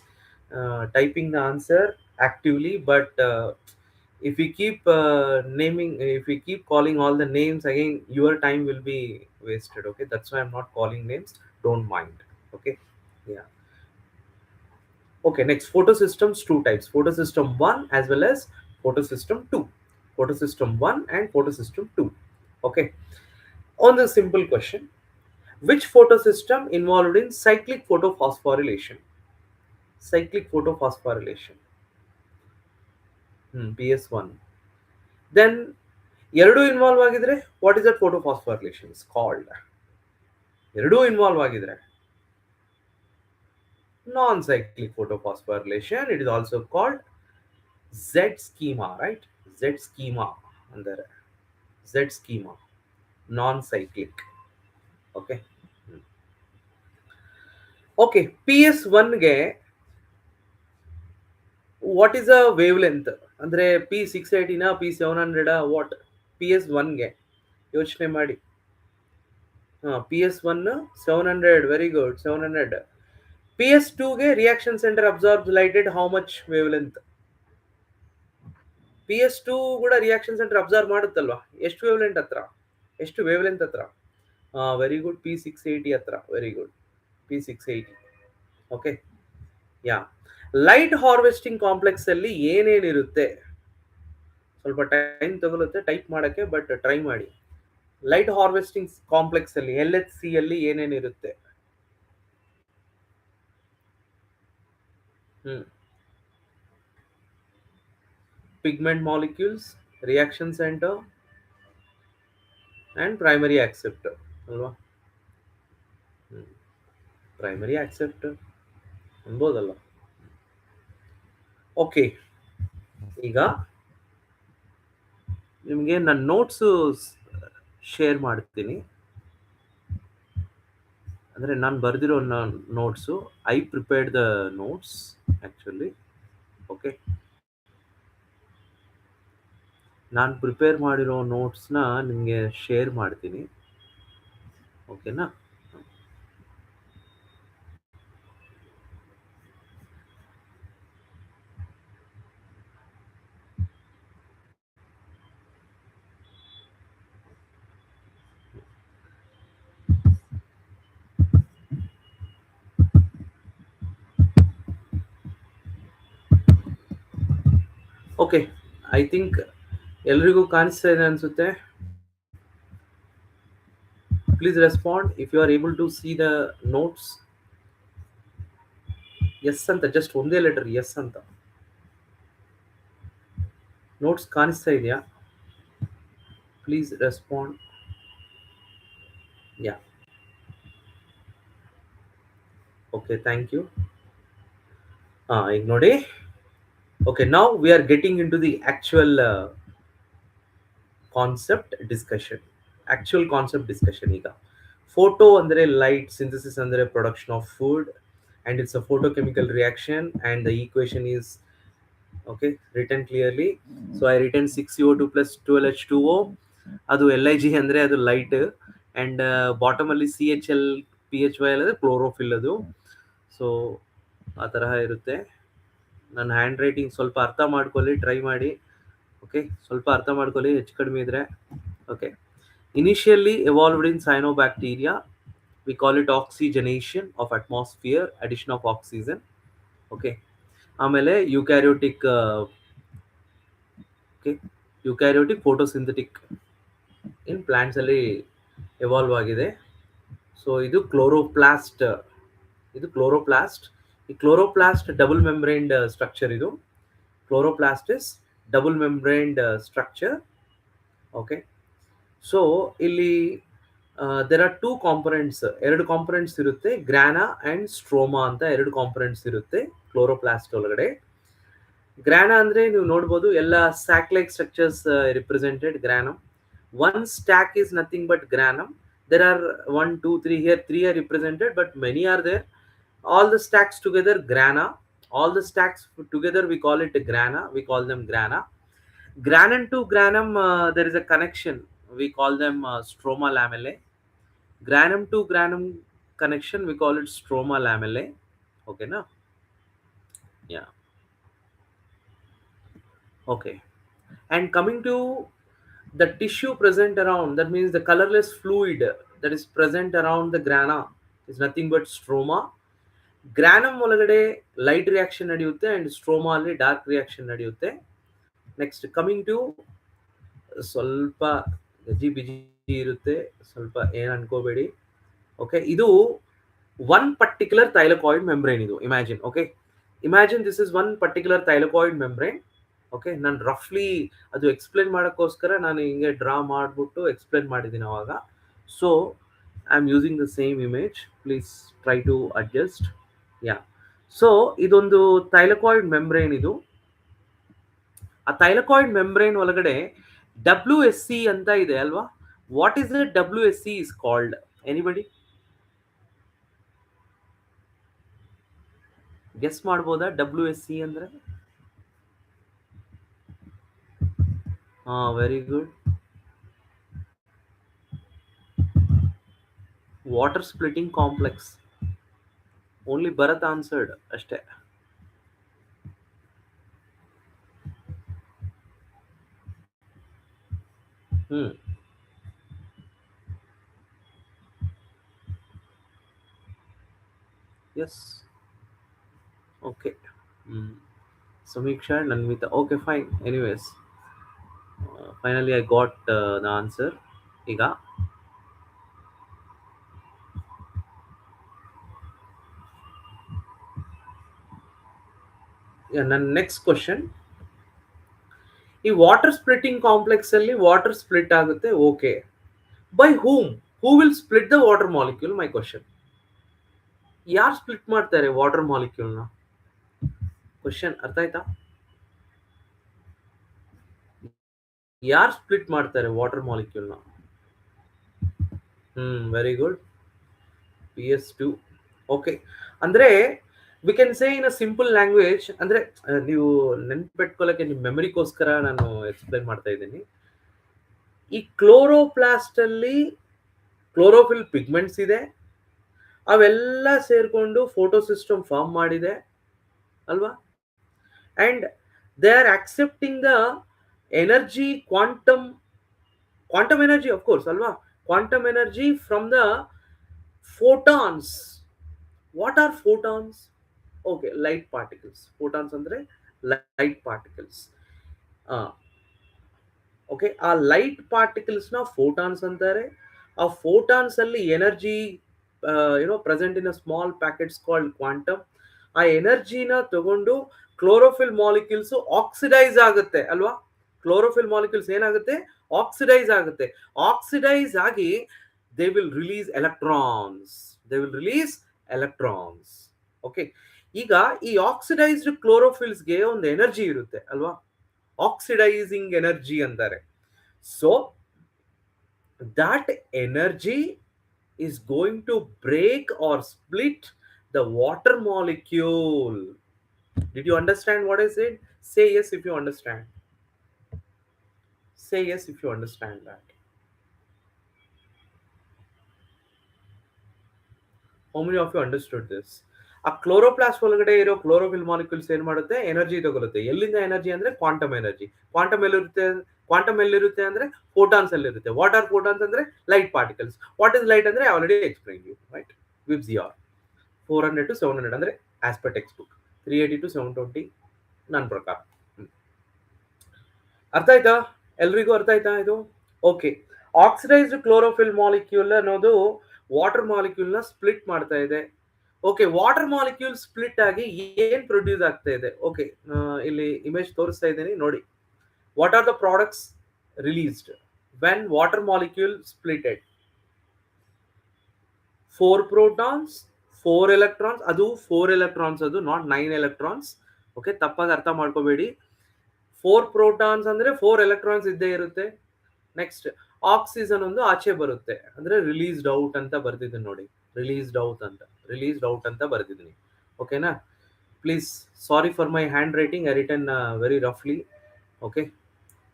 typing the answer actively, but if we keep naming, if we keep calling all the names again, your time will be wasted. Okay, that's why I'm not calling names. Don't mind. Okay, yeah. Okay, next, photo systems, two types: photo system 1 as well as photo system 2. Photo system 1 and photo system 2. Okay, on the simple question: which photo system involved in cyclic photophosphorylation? Cyclic photophosphorylation. PS1. Then ಎರಡು involve ಆಗಿದ್ರೆ what is that photophosphorylation is called? ಎರಡೂ involve ಆಗಿದ್ರೆ non cyclic photosphorylation. It is also called Z schema, right? Z schema ಅಂದರೆ Z schema, non cyclic. Okay. Okay, PS1 ಗೆ what is a wavelength? ಅಂದ್ರೆ P680 P700 what? PS1ಗೆ ಯೋಚನೆ ಮಾಡಿ. PS1 700, very good, 700. PS2ಗೆ reaction centre absorb light at how much wavelength? PS2 ಕೂಡ reaction centre observe ಮಾಡುತ್ತಲ್ವಾ? ಎಷ್ಟು wave length ಹತ್ರ? ಎಷ್ಟು ವೇವ್ ಲೆಂತ್ ಹತ್ರ? ವೆರಿ ಗುಡ್, P680 ಹತ್ರ. Very good, P680. ಓಕೆ, ಯಾ. ಲೈಟ್ ಹಾರ್ವೆಸ್ಟಿಂಗ್ ಕಾಂಪ್ಲೆಕ್ಸ್ ಅಲ್ಲಿ ಏನೇನಿರುತ್ತೆ? ಸ್ವಲ್ಪ ಟೈಮ್ ತಗೊಳುತ್ತೆ ಟೈಪ್ ಮಾಡಕ್ಕೆ, ಬಟ್ ಟ್ರೈ ಮಾಡಿ. ಲೈಟ್ ಹಾರ್ವೆಸ್ಟಿಂಗ್ ಕಾಂಪ್ಲೆಕ್ಸ್ ಅಲ್ಲಿ LHC ಅಲ್ಲಿ ಏನೇನಿರುತ್ತೆ? Pigment molecules, reaction center, and primary acceptor ಅಲ್ವಾ? ಪ್ರೈಮರಿ ಆಕ್ಸೆಪ್ಟರ್ ಅನ್ಬೋದಲ್ಲ? ಓಕೆ, ಈಗ ನಿಮಗೆ ನಾನು ನೋಟ್ಸು ಶೇರ್ ಮಾಡ್ತೀನಿ. ಅಂದರೆ ನಾನು ಬರೆದಿರೋ notes, I prepared the notes actually. Okay, ನಾನು ಪ್ರಿಪೇರ್ ಮಾಡಿರೋ ನೋಟ್ಸ್ನ ನಿಮಗೆ ಶೇರ್ ಮಾಡ್ತೀನಿ. ಓಕೆನಾ? ಓಕೆ, ಐ ಥಿಂಕ್ ಎಲ್ರಿಗೂ ಕಾಣಿಸ್ತಾ ಇದೆ ಅನ್ಸುತ್ತೆ. Please respond if you are able to see the notes. Yes ಅಂತ, ಜಸ್ಟ್ ಒಂದೇ ಲೆಟರ್ ಎಸ್ ಅಂತ. ನೋಟ್ಸ್ ಕಾಣಿಸ್ತಾ ಇದೆಯಾ? Please respond. Yeah, okay, thank you. ಈಗ ನೋಡಿ. Okay, now we are getting in to the actual concept discussion. Actual concept discussion. ಈಗ photo ಅಂದರೆ light, synthesis ಅಂದರೆ production of food, and it's a photochemical reaction, and the equation is okay written clearly. So I written 6CO2 plus 12H2O. ಅದು LIG ಅಂದರೆ ಅದು light, and bottom ಅಲ್ಲಿ CHL PHY ಅಂದರೆ chlorophyll. ಅದು so ಆ ತರಹ ಇರುತ್ತೆ. ನನ್ನ ಹ್ಯಾಂಡ್ ರೈಟಿಂಗ್ ಸ್ವಲ್ಪ ಅರ್ಥ ಮಾಡ್ಕೊಳ್ಳಿ, ಟ್ರೈ ಮಾಡಿ. ಓಕೆ, ಸ್ವಲ್ಪ ಅರ್ಥ ಮಾಡ್ಕೊಳ್ಳಿ, ಹೆಚ್ಚು ಕಡಿಮೆ ಇದ್ರೆ. Okay, initially evolved in cyanobacteria. We call it oxygenation of atmosphere, addition of oxygen. Okay, ಆಮೇಲೆ eukaryotic, okay, eukaryotic photosynthetic in plants ಅಲ್ಲಿ ಎವಾಲ್ವ್ ಆಗಿದೆ. ಸೊ ಇದು ಕ್ಲೋರೋಪ್ಲಾಸ್ಟ್. ಇದು ಕ್ಲೋರೋಪ್ಲಾಸ್ಟ್. ಈ ಕ್ಲೋರೋಪ್ಲಾಸ್ಟ್ ಡಬಲ್ ಮೆಂಬ್ರೇನ್ಡ್ ಸ್ಟ್ರಕ್ಚರ್. ಇದು chloroplast is double membraned structure. Okay, so ಇಲ್ಲಿ there are two components, ಎರಡು components ಇರುತ್ತೆ, ಗ್ರಾನಾ ಅಂಡ್ ಸ್ಟ್ರೋಮಾ ಅಂತ ಎರಡು ಕಾಂಪೊನೆಂಟ್ಸ್ ಇರುತ್ತೆ ಕ್ಲೋರೋಪ್ಲಾಸ್ಟ್ ಒಳಗಡೆ. ಗ್ರಾನಾ ಅಂದ್ರೆ ನೀವು ನೋಡ್ಬೋದು ಎಲ್ಲ sack like structures represented ಗ್ರಾನಮ್. One stack is nothing but granum. There are 1 2 3 here, 3 are represented but many are there. All the stacks together grana, all the stacks together we call it grana, we call them grana. Granum to granum, there is a connection, we call them stroma lamellae. Granum to granum connection, we call it stroma lamellae. Okay na? Yeah. Okay. And coming to the tissue present around, that means the colorless fluid that is present around the grana is nothing but stroma. Granum ಒಳಗಡೆ light reaction ನಡೆಯುತ್ತೆ and stroma ಅಲ್ಲಿ dark reaction ನಡೆಯುತ್ತೆ. Next coming to ಸ್ವಲ್ಪ ಗಜಿ busy ಇರುತ್ತೆ, ಸ್ವಲ್ಪ ಏನ್ ಅನ್ಕೋಬೇಡಿ. Okay, ಇದು one particular thylakoid membrane ಇದು. Imagine, okay, imagine this is one particular thylakoid membrane. Okay, ನಾನು ರಫ್ಲಿ ಅದು ಎಕ್ಸ್ಪ್ಲೇನ್ ಮಾಡೋಕ್ಕೋಸ್ಕರ ನಾನು ಹಿಂಗೆ ಡ್ರಾ ಮಾಡಿಬಿಟ್ಟು ಎಕ್ಸ್ಪ್ಲೇನ್ ಮಾಡಿದ್ದೀನಿ ಅವಾಗ. So I am using the same image, please try to adjust. Yeah, so ಇದೊಂದು ಥೈಲಕಾಯ್ಡ್ ಮೆಂಬ್ರೇನ್ ಇದು. ಆ ಥೈಲಕಾಯ್ಡ್ ಮೆಂಬ್ರೇನ್ ಒಳಗಡೆ WSC ಅಂತ ಇದೆ ಅಲ್ವಾ? What is the WSC is called? Anybody guess ಮಾಡ್ಬೋದಾ WSC ಅಂದ್ರೆ? Very good. Water splitting complex. Only Bharat answered ಅಷ್ಟೇ. Yes, okay. Sameeksha, Nanvitha, okay fine. Anyways, finally I got the answer. ಈಗ ನನ್ನ ನೆಕ್ಸ್ಟ್ ಕ್ವಶನ್, ಈ ವಾಟರ್ ಸ್ಪ್ಲಿಟ್ಟಿಂಗ್ ಕಾಂಪ್ಲೆಕ್ಸ್ ಅಲ್ಲಿ water split ಆಗುತ್ತೆ, okay, by whom? Who will split the water molecule? My question. ಯಾರು split ಮಾಡ್ತಾರೆ water ಮಾಲಿಕ್ಯೂಲ್ನ? Question ಅರ್ಥ ಆಯ್ತಾ? ಯಾರು ಸ್ಪ್ಲಿಟ್ ಮಾಡ್ತಾರೆ ವಾಟರ್ ಮಾಲಿಕ್ಯೂಲ್ನ? Very good, PS2. ಓಕೆ, ಅಂದ್ರೆ we can say in a simple language, ಅಂದ್ರೆ ನೀವು ನೆನ್ಪಿಟ್ಕೊಳ್ಳೋಕೆ ನಿಮ್ಮ ಮೆಮರಿಗೋಸ್ಕರ ನಾನು ಎಕ್ಸ್ಪ್ಲೈನ್ ಮಾಡ್ತಾ ಇದ್ದೀನಿ. ಈ ಕ್ಲೋರೋಪ್ಲಾಸ್ಟ್ ಅಲ್ಲಿ ಕ್ಲೋರೋಫಿಲ್ ಪಿಗ್ಮೆಂಟ್ಸ್ ಇದೆ, ಅವೆಲ್ಲ ಸೇರ್ಕೊಂಡು ಫೋಟೋ ಸಿಸ್ಟಮ್ ಫಾರ್ಮ್ ಮಾಡಿದೆ ಅಲ್ವಾ? And they are accepting the energy, quantum energy of course ಅಲ್ವಾ? Quantum energy from the photons. What are photons? Okay, light particles. Photons andre light particles. Okay, ಆ light particles ನ photons ಅಂತಾರೆ. ಆ photons ಅಲ್ಲಿ energy present in a small packets called quantum. ಆ ಎನರ್ಜಿನ ತಗೊಂಡು chlorophyll molecules oxidise ಆಗುತ್ತೆ ಅಲ್ವಾ? Chlorophyll molecules ಏನಾಗುತ್ತೆ? ಆಕ್ಸಿಡೈಸ್ ಆಗುತ್ತೆ. ಆಕ್ಸಿಡೈಸ್ ಆಗಿ they will release electrons. Okay, ಈಗ ಈ ಆಕ್ಸಿಡೈಸ್ಡ್ ಕ್ಲೋರೋಫಿಲ್ಸ್ಗೆ ಒಂದು ಎನರ್ಜಿ ಇರುತ್ತೆ ಅಲ್ವಾ? ಆಕ್ಸಿಡೈಸಿಂಗ್ ಎನರ್ಜಿ ಅಂತಾರೆ. So that energy is going to break or split the water molecule. Did you understand what I said? Say yes if you understand. Say yes if you understand that. How many of you understood this? ಆ chloroplast ಒಳಗಡೆ ಇರೋ chlorophyll molecules ಏನ್ ಮಾಡುತ್ತೆ? Energy ತಗೊಳುತ್ತೆ. ಎಲ್ಲಿಂದ energy ಅಂದ್ರೆ quantum energy. Quantum ಎಲ್ಲಿರುತ್ತೆ ಅಂದ್ರೆ ಫೋಟಾನ್ಸ್ ಅಲ್ಲಿರುತ್ತೆ. ವಾಟ್ ಆರ್ ಫೋಟಾನ್ಸ್ ಅಂದ್ರೆ light particles. What is light ಅಂದ್ರೆ already explain you, right? VIBGYOR 400 to 700 ಅಂದ್ರೆ as per textbook, 380 to 720 ನನ್ನ ಪ್ರಕಾರ. ಅರ್ಥ ಆಯ್ತಾ? ಎಲ್ರಿಗೂ ಅರ್ಥ ಆಯ್ತಾ ಇದು? ಓಕೆ, ಆಕ್ಸಿಡೈಸ್ಡ್ ಕ್ಲೋರೋಫಿಲ್ ಮಾಲಿಕ್ಯೂಲ್ ಅನ್ನೋದು ವಾಟರ್ ಮಾಲಿಕ್ಯೂಲ್ ನ ಸ್ಪ್ಲಿಟ್ ಮಾಡ್ತಾ ಇದೆ. ಓಕೆ, ವಾಟರ್ ಮಾಲಿಕ್ಯೂಲ್ ಸ್ಪ್ಲಿಟ್ ಆಗಿ ಏನ್ ಪ್ರೊಡ್ಯೂಸ್ ಆಗ್ತಾ ಇದೆ? ಓಕೆ, ಇಲ್ಲಿ ಇಮೇಜ್ ತೋರಿಸ್ತಾ ಇದ್ದೀನಿ ನೋಡಿ. What are the products released when water molecule splitted? 4 protons, 4 electrons. ಅದು 4 electrons, ಅದು not 9 electrons. ಓಕೆ, ತಪ್ಪಾಗಿ ಅರ್ಥ ಮಾಡ್ಕೋಬೇಡಿ. 4 protons ಅಂದ್ರೆ 4 electrons ಇದ್ದೇ ಇರುತ್ತೆ. ನೆಕ್ಸ್ಟ್ ಆಕ್ಸಿಜನ್ ಒಂದು ಆಚೆ ಬರುತ್ತೆ, ಅಂದ್ರೆ ರಿಲೀಸ್ಡ್ ಔಟ್ ಅಂತ ಬರ್ದಿದ್ದೀನಿ ನೋಡಿ. ರಿಲೀಸ್ಡ್ ಔಟ್ ಅಂತ ಬರ್ದಿದ್ದೀನಿ. ಓಕೆನಾ? Please sorry for my handwriting. I written very ರಫ್ಲಿ. Okay,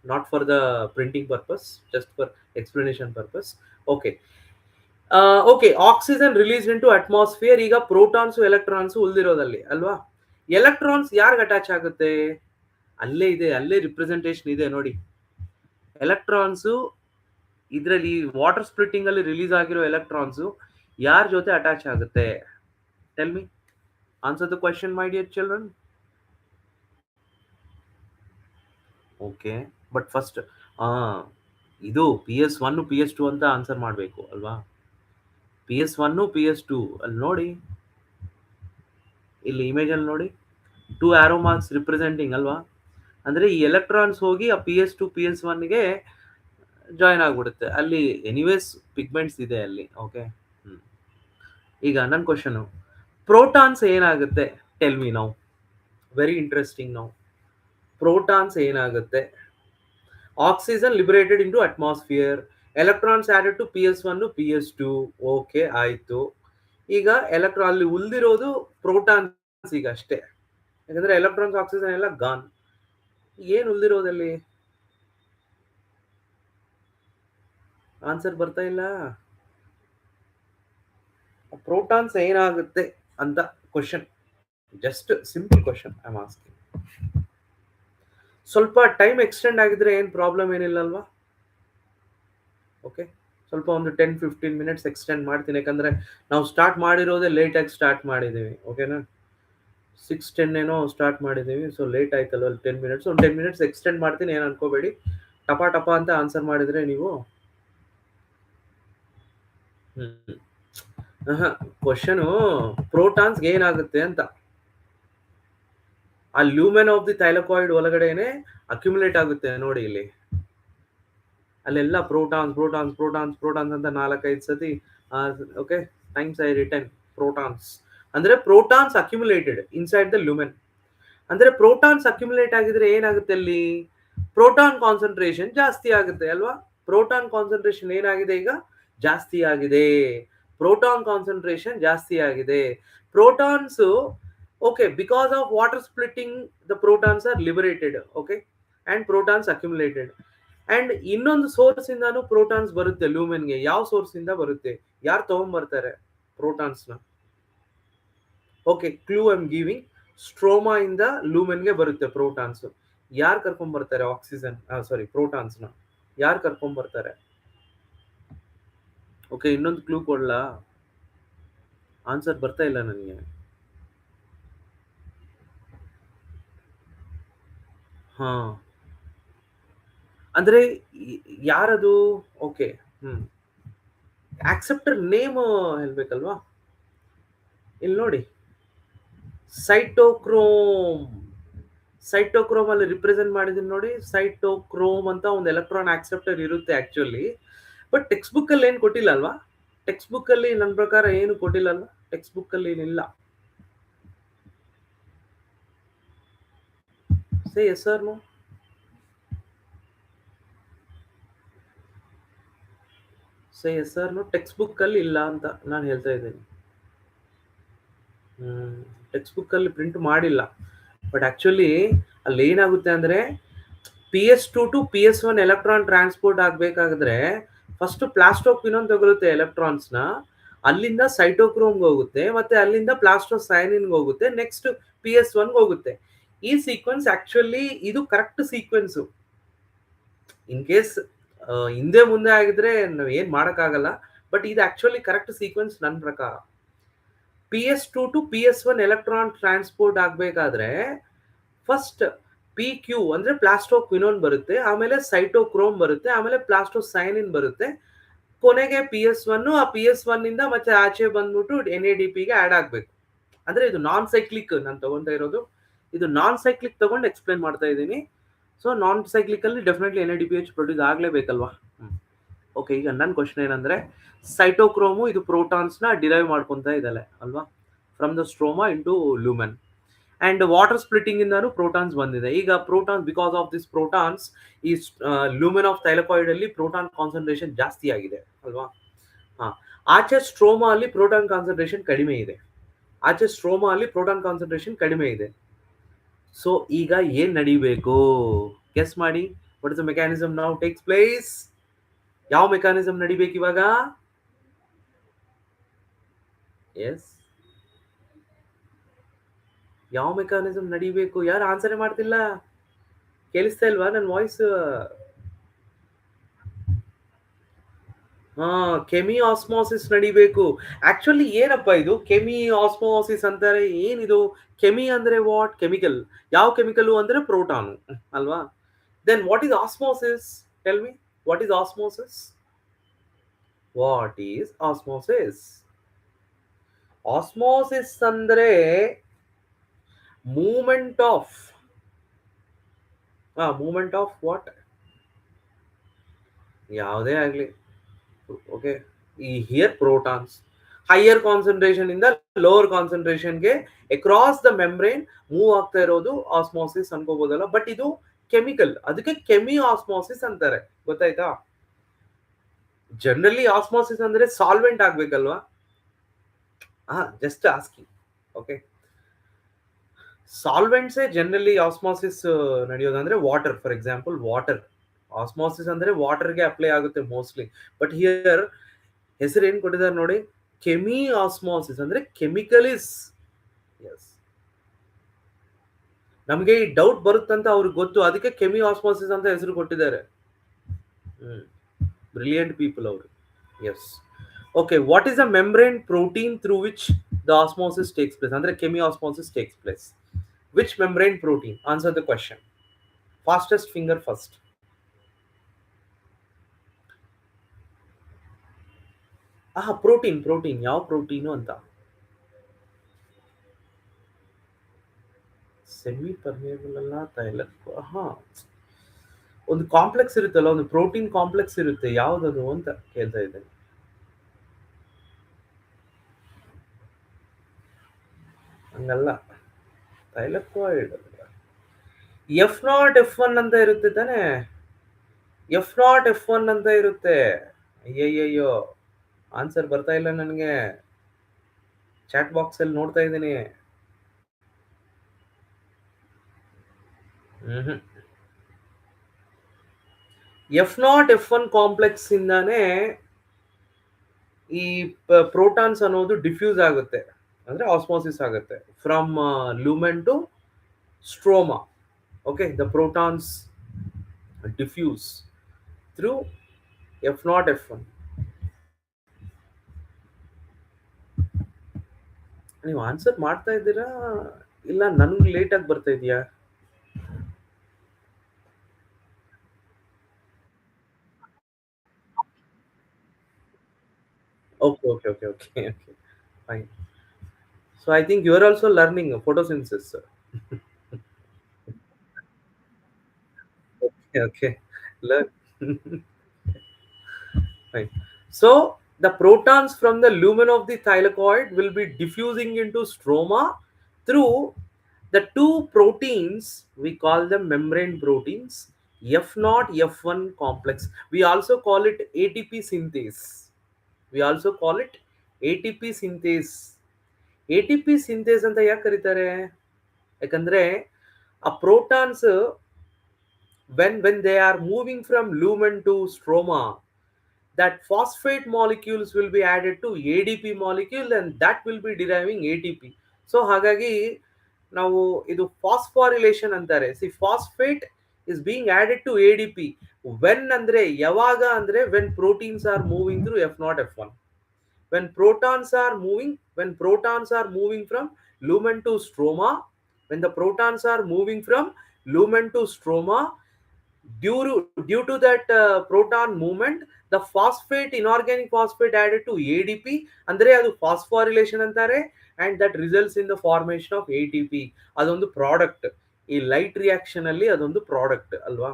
not for the printing purpose, just for explanation purpose. Okay. Okay, oxygen release into atmosphere. ಈಗ ಪ್ರೋಟಾನ್ಸ್ ಎಲೆಕ್ಟ್ರಾನ್ಸ್ ಉಳಿದಿರೋದಲ್ಲಿ ಅಲ್ವಾ? Electrons ಯಾರ್ಗೆ attach ಆಗುತ್ತೆ? ಅಲ್ಲೇ ಇದೆ, ಅಲ್ಲೇ ರಿಪ್ರೆಸೆಂಟೇಷನ್ ಇದೆ ನೋಡಿ. ಎಲೆಕ್ಟ್ರಾನ್ಸ್ ಇದರಲ್ಲಿ ವಾಟರ್ ಸ್ಪ್ಲಿಟ್ಟಿಂಗ್ ಅಲ್ಲಿ ರಿಲೀಸ್ ಆಗಿರೋ ಎಲೆಕ್ಟ್ರಾನ್ಸ್ ಯಾರ ಜೊತೆ ಅಟ್ಯಾಚ್ ಆಗುತ್ತೆ? Tell me, answer the question my dear children. Okay, but first ಇದು PS1 PS2 ಅಂತ ಆನ್ಸರ್ ಮಾಡಬೇಕು ಅಲ್ವಾ? PS1 PS2 ಅಲ್ಲಿ ನೋಡಿ, ಇಲ್ಲಿ ಇಮೇಜ್ ಅಲ್ಲಿ ನೋಡಿ, 2 ಆರೋ ಮಾರ್ಕ್ಸ್ ರಿಪ್ರೆಸೆಂಟಿಂಗ್ ಅಲ್ವಾ? ಅಂದ್ರೆ ಈ ಎಲೆಕ್ಟ್ರಾನ್ಸ್ ಹೋಗಿ ಆ PS2 PS1ಗೆ ಜಾಯಿನ್ ಆಗ್ಬಿಡುತ್ತೆ. ಅಲ್ಲಿ ಎನಿವೇಸ್ ಪಿಗ್ಮೆಂಟ್ಸ್ ಇದೆ ಅಲ್ಲಿ. ಓಕೆ, ಈಗ ನನ್ನ ಕ್ವಶನ್, ಪ್ರೋಟಾನ್ಸ್ ಏನಾಗುತ್ತೆ? Tell me now. Very interesting now. Protons ಏನಾಗುತ್ತೆ? Oxygen liberated into atmosphere, electrons added to PS1 PS2. Okay, ಆಯ್ತು. ಈಗ ಎಲೆಕ್ಟ್ರಾನ್ ಅಲ್ಲಿ ಉಳಿದಿರೋದು ಪ್ರೋಟಾನ್ಸ್ ಈಗ ಅಷ್ಟೇ, ಯಾಕಂದ್ರೆ ಎಲೆಕ್ಟ್ರಾನ್ಸ್ ಆಕ್ಸಿಜನ್ ಎಲ್ಲ ಗಾನ್. ಏನ್ ಉಳಿದಿರೋದಲ್ಲಿ? ಆನ್ಸರ್ ಬರ್ತಾ ಇಲ್ಲ. ಪ್ರೋಟಾನ್ಸ್ ಏನಾಗುತ್ತೆ ಅಂತ question, just simple question I am asking. ಸ್ವಲ್ಪ ಟೈಮ್ ಎಕ್ಸ್ಟೆಂಡ್ ಆಗಿದ್ರೆ ಏನು ಪ್ರಾಬ್ಲಮ್ ಏನಿಲ್ಲ ಅಲ್ವಾ? ಓಕೆ, ಸ್ವಲ್ಪ ಒಂದು 10-15 ಮಿನಿಟ್ಸ್ ಎಕ್ಸ್ಟೆಂಡ್ ಮಾಡ್ತೀನಿ, ಯಾಕಂದ್ರೆ ನಾವು ಸ್ಟಾರ್ಟ್ ಮಾಡಿರೋದೇ ಲೇಟಾಗಿ ಸ್ಟಾರ್ಟ್ ಮಾಡಿದ್ದೀವಿ. ಓಕೆನಾ? 6:10 ಏನೋ ಸ್ಟಾರ್ಟ್ ಮಾಡಿದ್ದೀವಿ, ಸೊ ಲೇಟ್ ಆಯ್ತಲ್ವ, 10 ಮಿನಿಟ್ಸ್. ಒಂದು 10 ಮಿನಿಟ್ಸ್ ಎಕ್ಸ್ಟೆಂಡ್ ಮಾಡ್ತೀನಿ, ಏನು ಅನ್ಕೋಬೇಡಿ. ಟಪ ಅಂತ ಆನ್ಸರ್ ಮಾಡಿದ್ರೆ ನೀವು ಕ್ವಶನು ಪ್ರೋಟಾನ್ಸ್ ಏನಾಗುತ್ತೆ ಅಂತ. ಆ ಲ್ಯೂಮೆನ್ ಆಫ್ ದಿ ಥೈಲಕಾಯ್ಡ್ ಒಳಗಡೆನೆ ಅಕ್ಯುಮುಲೇಟ್ ಆಗುತ್ತೆ ನೋಡಿ ಇಲ್ಲಿ. ಅಲ್ಲೆಲ್ಲ ಪ್ರೋಟಾನ್ಸ್ ಪ್ರೋಟಾನ್ಸ್ ಪ್ರೋಟಾನ್ಸ್ ಪ್ರೋಟಾನ್ಸ್ ಅಂತ 4-5 ಸತಿ. Okay, times I return protons. ಅಂದ್ರೆ protons accumulated inside the lumen. ಅಂದ್ರೆ ಪ್ರೋಟಾನ್ಸ್ ಅಕ್ಯುಮುಲೇಟ್ ಆಗಿದ್ರೆ ಏನಾಗುತ್ತೆ ಅಲ್ಲಿ? ಪ್ರೋಟಾನ್ ಕಾನ್ಸಂಟ್ರೇಷನ್ ಜಾಸ್ತಿ ಆಗುತ್ತೆ ಅಲ್ವಾ? ಪ್ರೋಟಾನ್ ಕಾನ್ಸಂಟ್ರೇಷನ್ ಏನಾಗಿದೆ ಈಗ? ಜಾಸ್ತಿ ಆಗಿದೆ. ಪ್ರೋಟಾನ್ ಕಾನ್ಸಂಟ್ರೇಷನ್ ಜಾಸ್ತಿ ಆಗಿದೆ. Protons, okay, because of water splitting the protons are liberated, okay, and protons accumulated. And ಇನ್ನೊಂದು ಸೋರ್ಸ್ ಇಂದಾನು ಪ್ರೋಟಾನ್ಸ್ ಬರುತ್ತೆ ಲೂಮೆನ್ ಗೆ. ಯಾವ ಸೋರ್ಸ್ ಇಂದ ಬರುತ್ತೆ? ಯಾರು ತಗೊಂಡ್ಬರ್ತಾರೆ ಪ್ರೋಟಾನ್ಸ್ ನ? Okay, clue I am giving. Stroma ಇಂದ ಲೂಮೆನ್ ಗೆ ಬರುತ್ತೆ ಪ್ರೋಟಾನ್ಸ್. ಯಾರು ಕರ್ಕೊಂಡ್ ಬರ್ತಾರೆ ಆಕ್ಸಿಜನ್, ಸಾರಿ ಪ್ರೋಟಾನ್ಸ್ ನ? ಯಾರು ಕರ್ಕೊಂಡ್ ಬರ್ತಾರೆ? ಓಕೆ, ಇನ್ನೊಂದು ಕ್ಲೂ ಕೊಡ್ಲಾ? ಆನ್ಸರ್ ಬರ್ತಾ ಇಲ್ಲ ನನಗೆ. ಹಾ, ಅಂದ್ರೆ ಯಾರದು? ಓಕೆ, ಆಕ್ಸೆಪ್ಟರ್ ನೇಮ್ ಹೇಳ್ಬೇಕಲ್ವಾ? ಇಲ್ಲಿ ನೋಡಿ, ಸೈಟೋಕ್ರೋಮ್. ಸೈಟೋಕ್ರೋಮ್ ಅಲ್ಲಿ ರಿಪ್ರೆಸೆಂಟ್ ಮಾಡಿದೀನಿ ನೋಡಿ. ಸೈಟೋಕ್ರೋಮ್ ಅಂತ ಒಂದು ಎಲೆಕ್ಟ್ರಾನ್ ಆಕ್ಸೆಪ್ಟರ್ ಇರುತ್ತೆ ಆಕ್ಚುಲಿ, ಬಟ್ ಟೆಕ್ಸ್ಟ್ ಬುಕ್ ಅಲ್ಲಿ ಏನು ಕೊಟ್ಟಿಲ್ಲ ಅಲ್ವಾ? ಟೆಕ್ಸ್ಟ್ ಬುಕ್ ಅಲ್ಲಿ ನನ್ನ ಪ್ರಕಾರ ಏನು ಕೊಟ್ಟಿಲ್ಲ ಅಲ್ವಾ? ಟೆಕ್ಸ್ಟ್ ಬುಕ್ ಅಲ್ಲಿ ಏನಿಲ್ಲ. Say yes or no? Say yes or no? Text book ಅಲ್ಲಿ ಇಲ್ಲ ಅಂತ ನಾನು ಹೇಳ್ತಾ ಇದ್ದೀನಿ. ಟೆಕ್ಸ್ಟ್ ಬುಕ್ ಅಲ್ಲಿ ಪ್ರಿಂಟ್ ಮಾಡಿಲ್ಲ. ಬಟ್ ಆಕ್ಚುಲಿ ಅಲ್ಲಿ ಏನಾಗುತ್ತೆ ಅಂದ್ರೆ, PS2 to PS1 electron transport ಆಗ್ಬೇಕಾದ್ರೆ ಫಸ್ಟ್ ಪ್ಲಾಸ್ಟೋಕ್ವಿನೋನ್ ತಗೊಳುತ್ತೆ ಎಲೆಕ್ಟ್ರಾನ್ಸ್ ನ, ಅಲ್ಲಿಂದ ಸೈಟೋಕ್ರೋಮ್ಗೆ ಹೋಗುತ್ತೆ, ಮತ್ತೆ ಅಲ್ಲಿಂದ ಪ್ಲಾಸ್ಟೋಸೈನಿನ್ಗೆ ಹೋಗುತ್ತೆ, ನೆಕ್ಸ್ಟ್ PS1ಗೆ ಹೋಗುತ್ತೆ. ಈ ಸೀಕ್ವೆನ್ಸ್ ಆಕ್ಚುಲಿ ಇದು ಕರೆಕ್ಟ್ ಸೀಕ್ವೆನ್ಸ್. ಇನ್ ಕೇಸ್ ಹಿಂದೆ ಮುಂದೆ ಆಗಿದ್ರೆ ನಾವ್ ಏನ್ ಮಾಡಕ್ಕಾಗಲ್ಲ, ಬಟ್ ಇದು ಆಕ್ಚುಲಿ ಕರೆಕ್ಟ್ ಸೀಕ್ವೆನ್ಸ್ ನನ್ನ ಪ್ರಕಾರ. PS2 to PS1 electron transport ಆಗ್ಬೇಕಾದ್ರೆ ಫಸ್ಟ್ PQ ಅಂದ್ರೆ ಪ್ಲಾಸ್ಟೋಕ್ವಿನೋನ್ ಬರುತ್ತೆ, ಆಮೇಲೆ ಸೈಟೋಕ್ರೋಮ್ ಬರುತ್ತೆ, ಆಮೇಲೆ ಪ್ಲಾಸ್ಟೋಸೈನಿನ್ ಬರುತ್ತೆ, ಕೊನೆಗೆ PS1. ಆ PS1 ಇಂದ ಮತ್ತೆ ಆಚೆ ಬಂದ್ಬಿಟ್ಟು NADP ಗೆ ಆಡ್ ಆಗ್ಬೇಕು. ಅಂದ್ರೆ ಇದು ನಾನ್ ಸೈಕ್ಲಿಕ್ ನಾನು ತಗೊಂತಾ ಇರೋದು. ಇದು ನಾನ್ ಸೈಕ್ಲಿಕ್ ತಗೊಂಡು ಎಕ್ಸ್ಪ್ಲೇನ್ ಮಾಡ್ತಾ ಇದ್ದೀನಿ. ಸೊ ನಾನ್ ಸೈಕ್ಲಿಕಲ್ಲಿ ಡೆಫಿನೆಟ್ಲಿ NADPH ಪ್ರೊಡ್ಯೂಸ್ ಆಗಲೇಬೇಕಲ್ವಾ. ಓಕೆ, ಈಗ ನನ್ನ ಕ್ವಶನ್ ಏನಂದರೆ, ಸೈಟೋಕ್ರೋಮು ಇದು ಪ್ರೋಟಾನ್ಸ್ನ ಡಿರೈವ್ ಮಾಡ್ಕೊತಾ ಇದ್ದಾಳೆ ಅಲ್ವಾ, from the stroma into lumen. And water ಸ್ಪ್ಲಿಟ್ಟಿಂಗಿಂದನೂ ಪ್ರೋಟಾನ್ಸ್ ಬಂದಿದೆ. ಈಗ protons, because of this protons, ಈ ಲೂಮೆನ್ ಆಫ್ ಥೈಲಕಾಯ್ಡಲ್ಲಿ ಪ್ರೋಟಾನ್ ಕಾನ್ಸಂಟ್ರೇಷನ್ ಜಾಸ್ತಿ ಆಗಿದೆ ಅಲ್ವಾ. ಹಾಂ, ಆಚೆ ಸ್ಟ್ರೋಮಾ ಅಲ್ಲಿ ಪ್ರೋಟಾನ್ ಕಾನ್ಸಂಟ್ರೇಷನ್ ಕಡಿಮೆ ಇದೆ. ಆಚೆ ಸ್ಟ್ರೋಮಾ ಅಲ್ಲಿ ಪ್ರೋಟಾನ್ ಕಾನ್ಸಂಟ್ರೇಷನ್ ಕಡಿಮೆ ಇದೆ. ಸೊ ಈಗ ಏನ್ ನಡಿಬೇಕು ಗೆಸ್ ಮಾಡಿ. What is the mechanism now takes place? ಯಾವ ಮೆಕ್ಯಾನಿಸಮ್ ನಡಿಬೇಕು ಇವಾಗ? ಎಸ್, ಯಾವ ಮೆಕ್ಯಾನಿಸಮ್ ನಡಿಬೇಕು? ಯಾರು ಆನ್ಸರೇ ಮಾಡ್ತಿಲ್ಲ. ಕೇಳಿಸ್ತಾ ಇಲ್ವಾ ನನ್ನ ವಾಯ್ಸ್? ಕೆಮಿ ಆಸ್ಮೋಸಿಸ್ ನಡಿಬೇಕು. ಆಕ್ಚುಲಿ ಏನಪ್ಪ ಇದು ಕೆಮಿ ಆಸ್ಮೋಸಿಸ್ ಅಂತಾರೆ? ಏನಿದು ಕೆಮಿ ಅಂದ್ರೆ ವಾಟ್? ಕೆಮಿಕಲ್. ಯಾವ ಕೆಮಿಕಲ್ ಅಂದ್ರೆ ಪ್ರೋಟಾನು ಅಲ್ವಾ. Then what is osmosis? Tell me, what is osmosis? What is osmosis? Osmosis ಅಂದ್ರೆ ಮೂಮೆಂಟ್ ಆಫ್ ವಾಟ್? ಯಾವುದೇ ಆಗಲಿ, ಓಕೆ, ಈ ಹಿಯರ್ ಪ್ರೋಟಾನ್ಸ್ ಹೈಯರ್ ಕಾನ್ಸಂಟ್ರೇಷನ್ ಇಂದ ಲೋವರ್ ಕಾನ್ಸಂಟ್ರೇಷನ್ಗೆ ಅಕ್ರಾಸ್ ದ ಮೆಂಬ್ರೇನ್ ಮೂವ್ ಆಗ್ತಾ ಇರೋದು ಆಸ್ಮೋಸಿಸ್ ಅನ್ಕೋಬಹುದಲ್ಲ. ಬಟ್ ಇದು ಕೆಮಿಕಲ್, ಅದಕ್ಕೆ ಕೆಮಿ ಆಸ್ಮೋಸಿಸ್ ಅಂತಾರೆ. ಗೊತ್ತಾಯ್ತಾ? ಜನರಲಿ ಆಸ್ಮೋಸಿಸ್ ಅಂದ್ರೆ ಸಾಲ್ವೆಂಟ್ ಆಗ್ಬೇಕಲ್ವಾ? Just asking. ಓಕೆ, ಸಾಲ್ವೆಂಟ್ಸೇ ಜನರಲಿ ಆಸ್ಮೋಸಿಸ್ ನಡೆಯೋದಂದ್ರೆ water. For example water osmosis ಅಂದ್ರೆ ವಾಟರ್ಗೆ ಅಪ್ಲೈ ಆಗುತ್ತೆ ಮೋಸ್ಟ್ಲಿ. ಬಟ್ ಹಿಯರ್ ಹೆಸರು ಏನ್ ಕೊಟ್ಟಿದ್ದಾರೆ ನೋಡಿ, ಕೆಮಿ ಆಸ್ಮೋಸಿಸ್ ಅಂದ್ರೆ ಕೆಮಿಕಲಿಸ್. ಎಸ್, ನಮಗೆ ಈ ಡೌಟ್ ಬರುತ್ತಂತ ಅವ್ರಿಗೆ ಗೊತ್ತು, ಅದಕ್ಕೆ ಕೆಮಿ ಆಸ್ಮೋಸಿಸ್ ಅಂತ ಹೆಸರು ಕೊಟ್ಟಿದ್ದಾರೆ. ಬ್ರಿಲಿಯಂಟ್ ಪೀಪಲ್ ಅವರು. Yes, okay, what is the membrane protein through which the osmosis takes place? ಅಂದ್ರೆ ಕೆಮಿ osmosis takes place. Which membrane protein? Answer the question. Fastest finger first. Protein ಯಾವ ಪ್ರೋಟೀನು ಅಂತ? ಸೆಮಿ ಪರ್ಮಿಯಬಲ್ ಅಲ್ಲ, ಒಂದು complex ಇರುತ್ತಲ್ಲ, ಒಂದು protein complex ಇರುತ್ತೆ, ಯಾವ್ದದು ಅಂತ ಕೇಳ್ತಾ ಇದ್ದೇನೆ. ಹಂಗಲ್ಲ, ಥೈಲಕಾಯ್ಡ್ F0F1 ಅಂತ ಇರುತ್ತೆ ತಾನೆ? F0F1 ಅಂತ ಇರುತ್ತೆ. ಅಯ್ಯಯ್ಯೋ, ಆನ್ಸರ್ ಬರ್ತಾ ಇಲ್ಲ ನನಗೆ. ಚಾಟ್ ಬಾಕ್ಸ್ ಅಲ್ಲಿ ನೋಡ್ತಾ ಇದ್ದೀನಿ. F0F1 ಕಾಂಪ್ಲೆಕ್ಸ್ ಇಂದಾನೆ ಈ ಪ್ರೋಟಾನ್ಸ್ ಅನ್ನೋದು ಡಿಫ್ಯೂಸ್ ಆಗುತ್ತೆ, ಅಂದ್ರೆ ಆಸ್ಮೋಸಿಸ್ ಆಗುತ್ತೆ from lumen to stroma. Okay, the protons diffuse through F0F1. ನೀವು ಆನ್ಸರ್ ಮಾಡ್ತಾ ಇದ್ದೀರಾ ಇಲ್ಲ ನನ್ಗೆ ಲೇಟ್ ಆಗಿ ಬರ್ತಾ ಇದೆಯಾ? Okay. Fine. So I think you are also learning photosynthesis. Okay. Learn. Fine. So the protons from the lumen of the thylakoid will be diffusing into stroma through the two proteins. We call them membrane proteins, F0, F1 complex. We also call it ATP synthase. ATP synthase. ATP synthase ಅಂತ ಯಾಕೆ ಕರೀತಾರೆ? ಯಾಕಂದ್ರೆ ಆ protons when they are moving from lumen to stroma, that phosphate molecules will be added to ADP molecule and that will be deriving ATP. So ಹಾಗಾಗಿ ನಾವು ಇದು phosphorylation ಅಂತಾರೆ. Phosphate is being added to ADP. when ಅಂದ್ರೆ ಯಾವಾಗ ಅಂದ್ರೆ when proteins are moving through F0 F1. when protons are moving from lumen to stroma, due to that proton movement, the phosphate, inorganic phosphate added to ADP, andre adu phosphorylation antare, and that results in the formation of ATP. ಅದೊಂದು product. ಈ light reaction ಅಲ್ಲಿ ಅದೊಂದು product ಅಲ್ವಾ?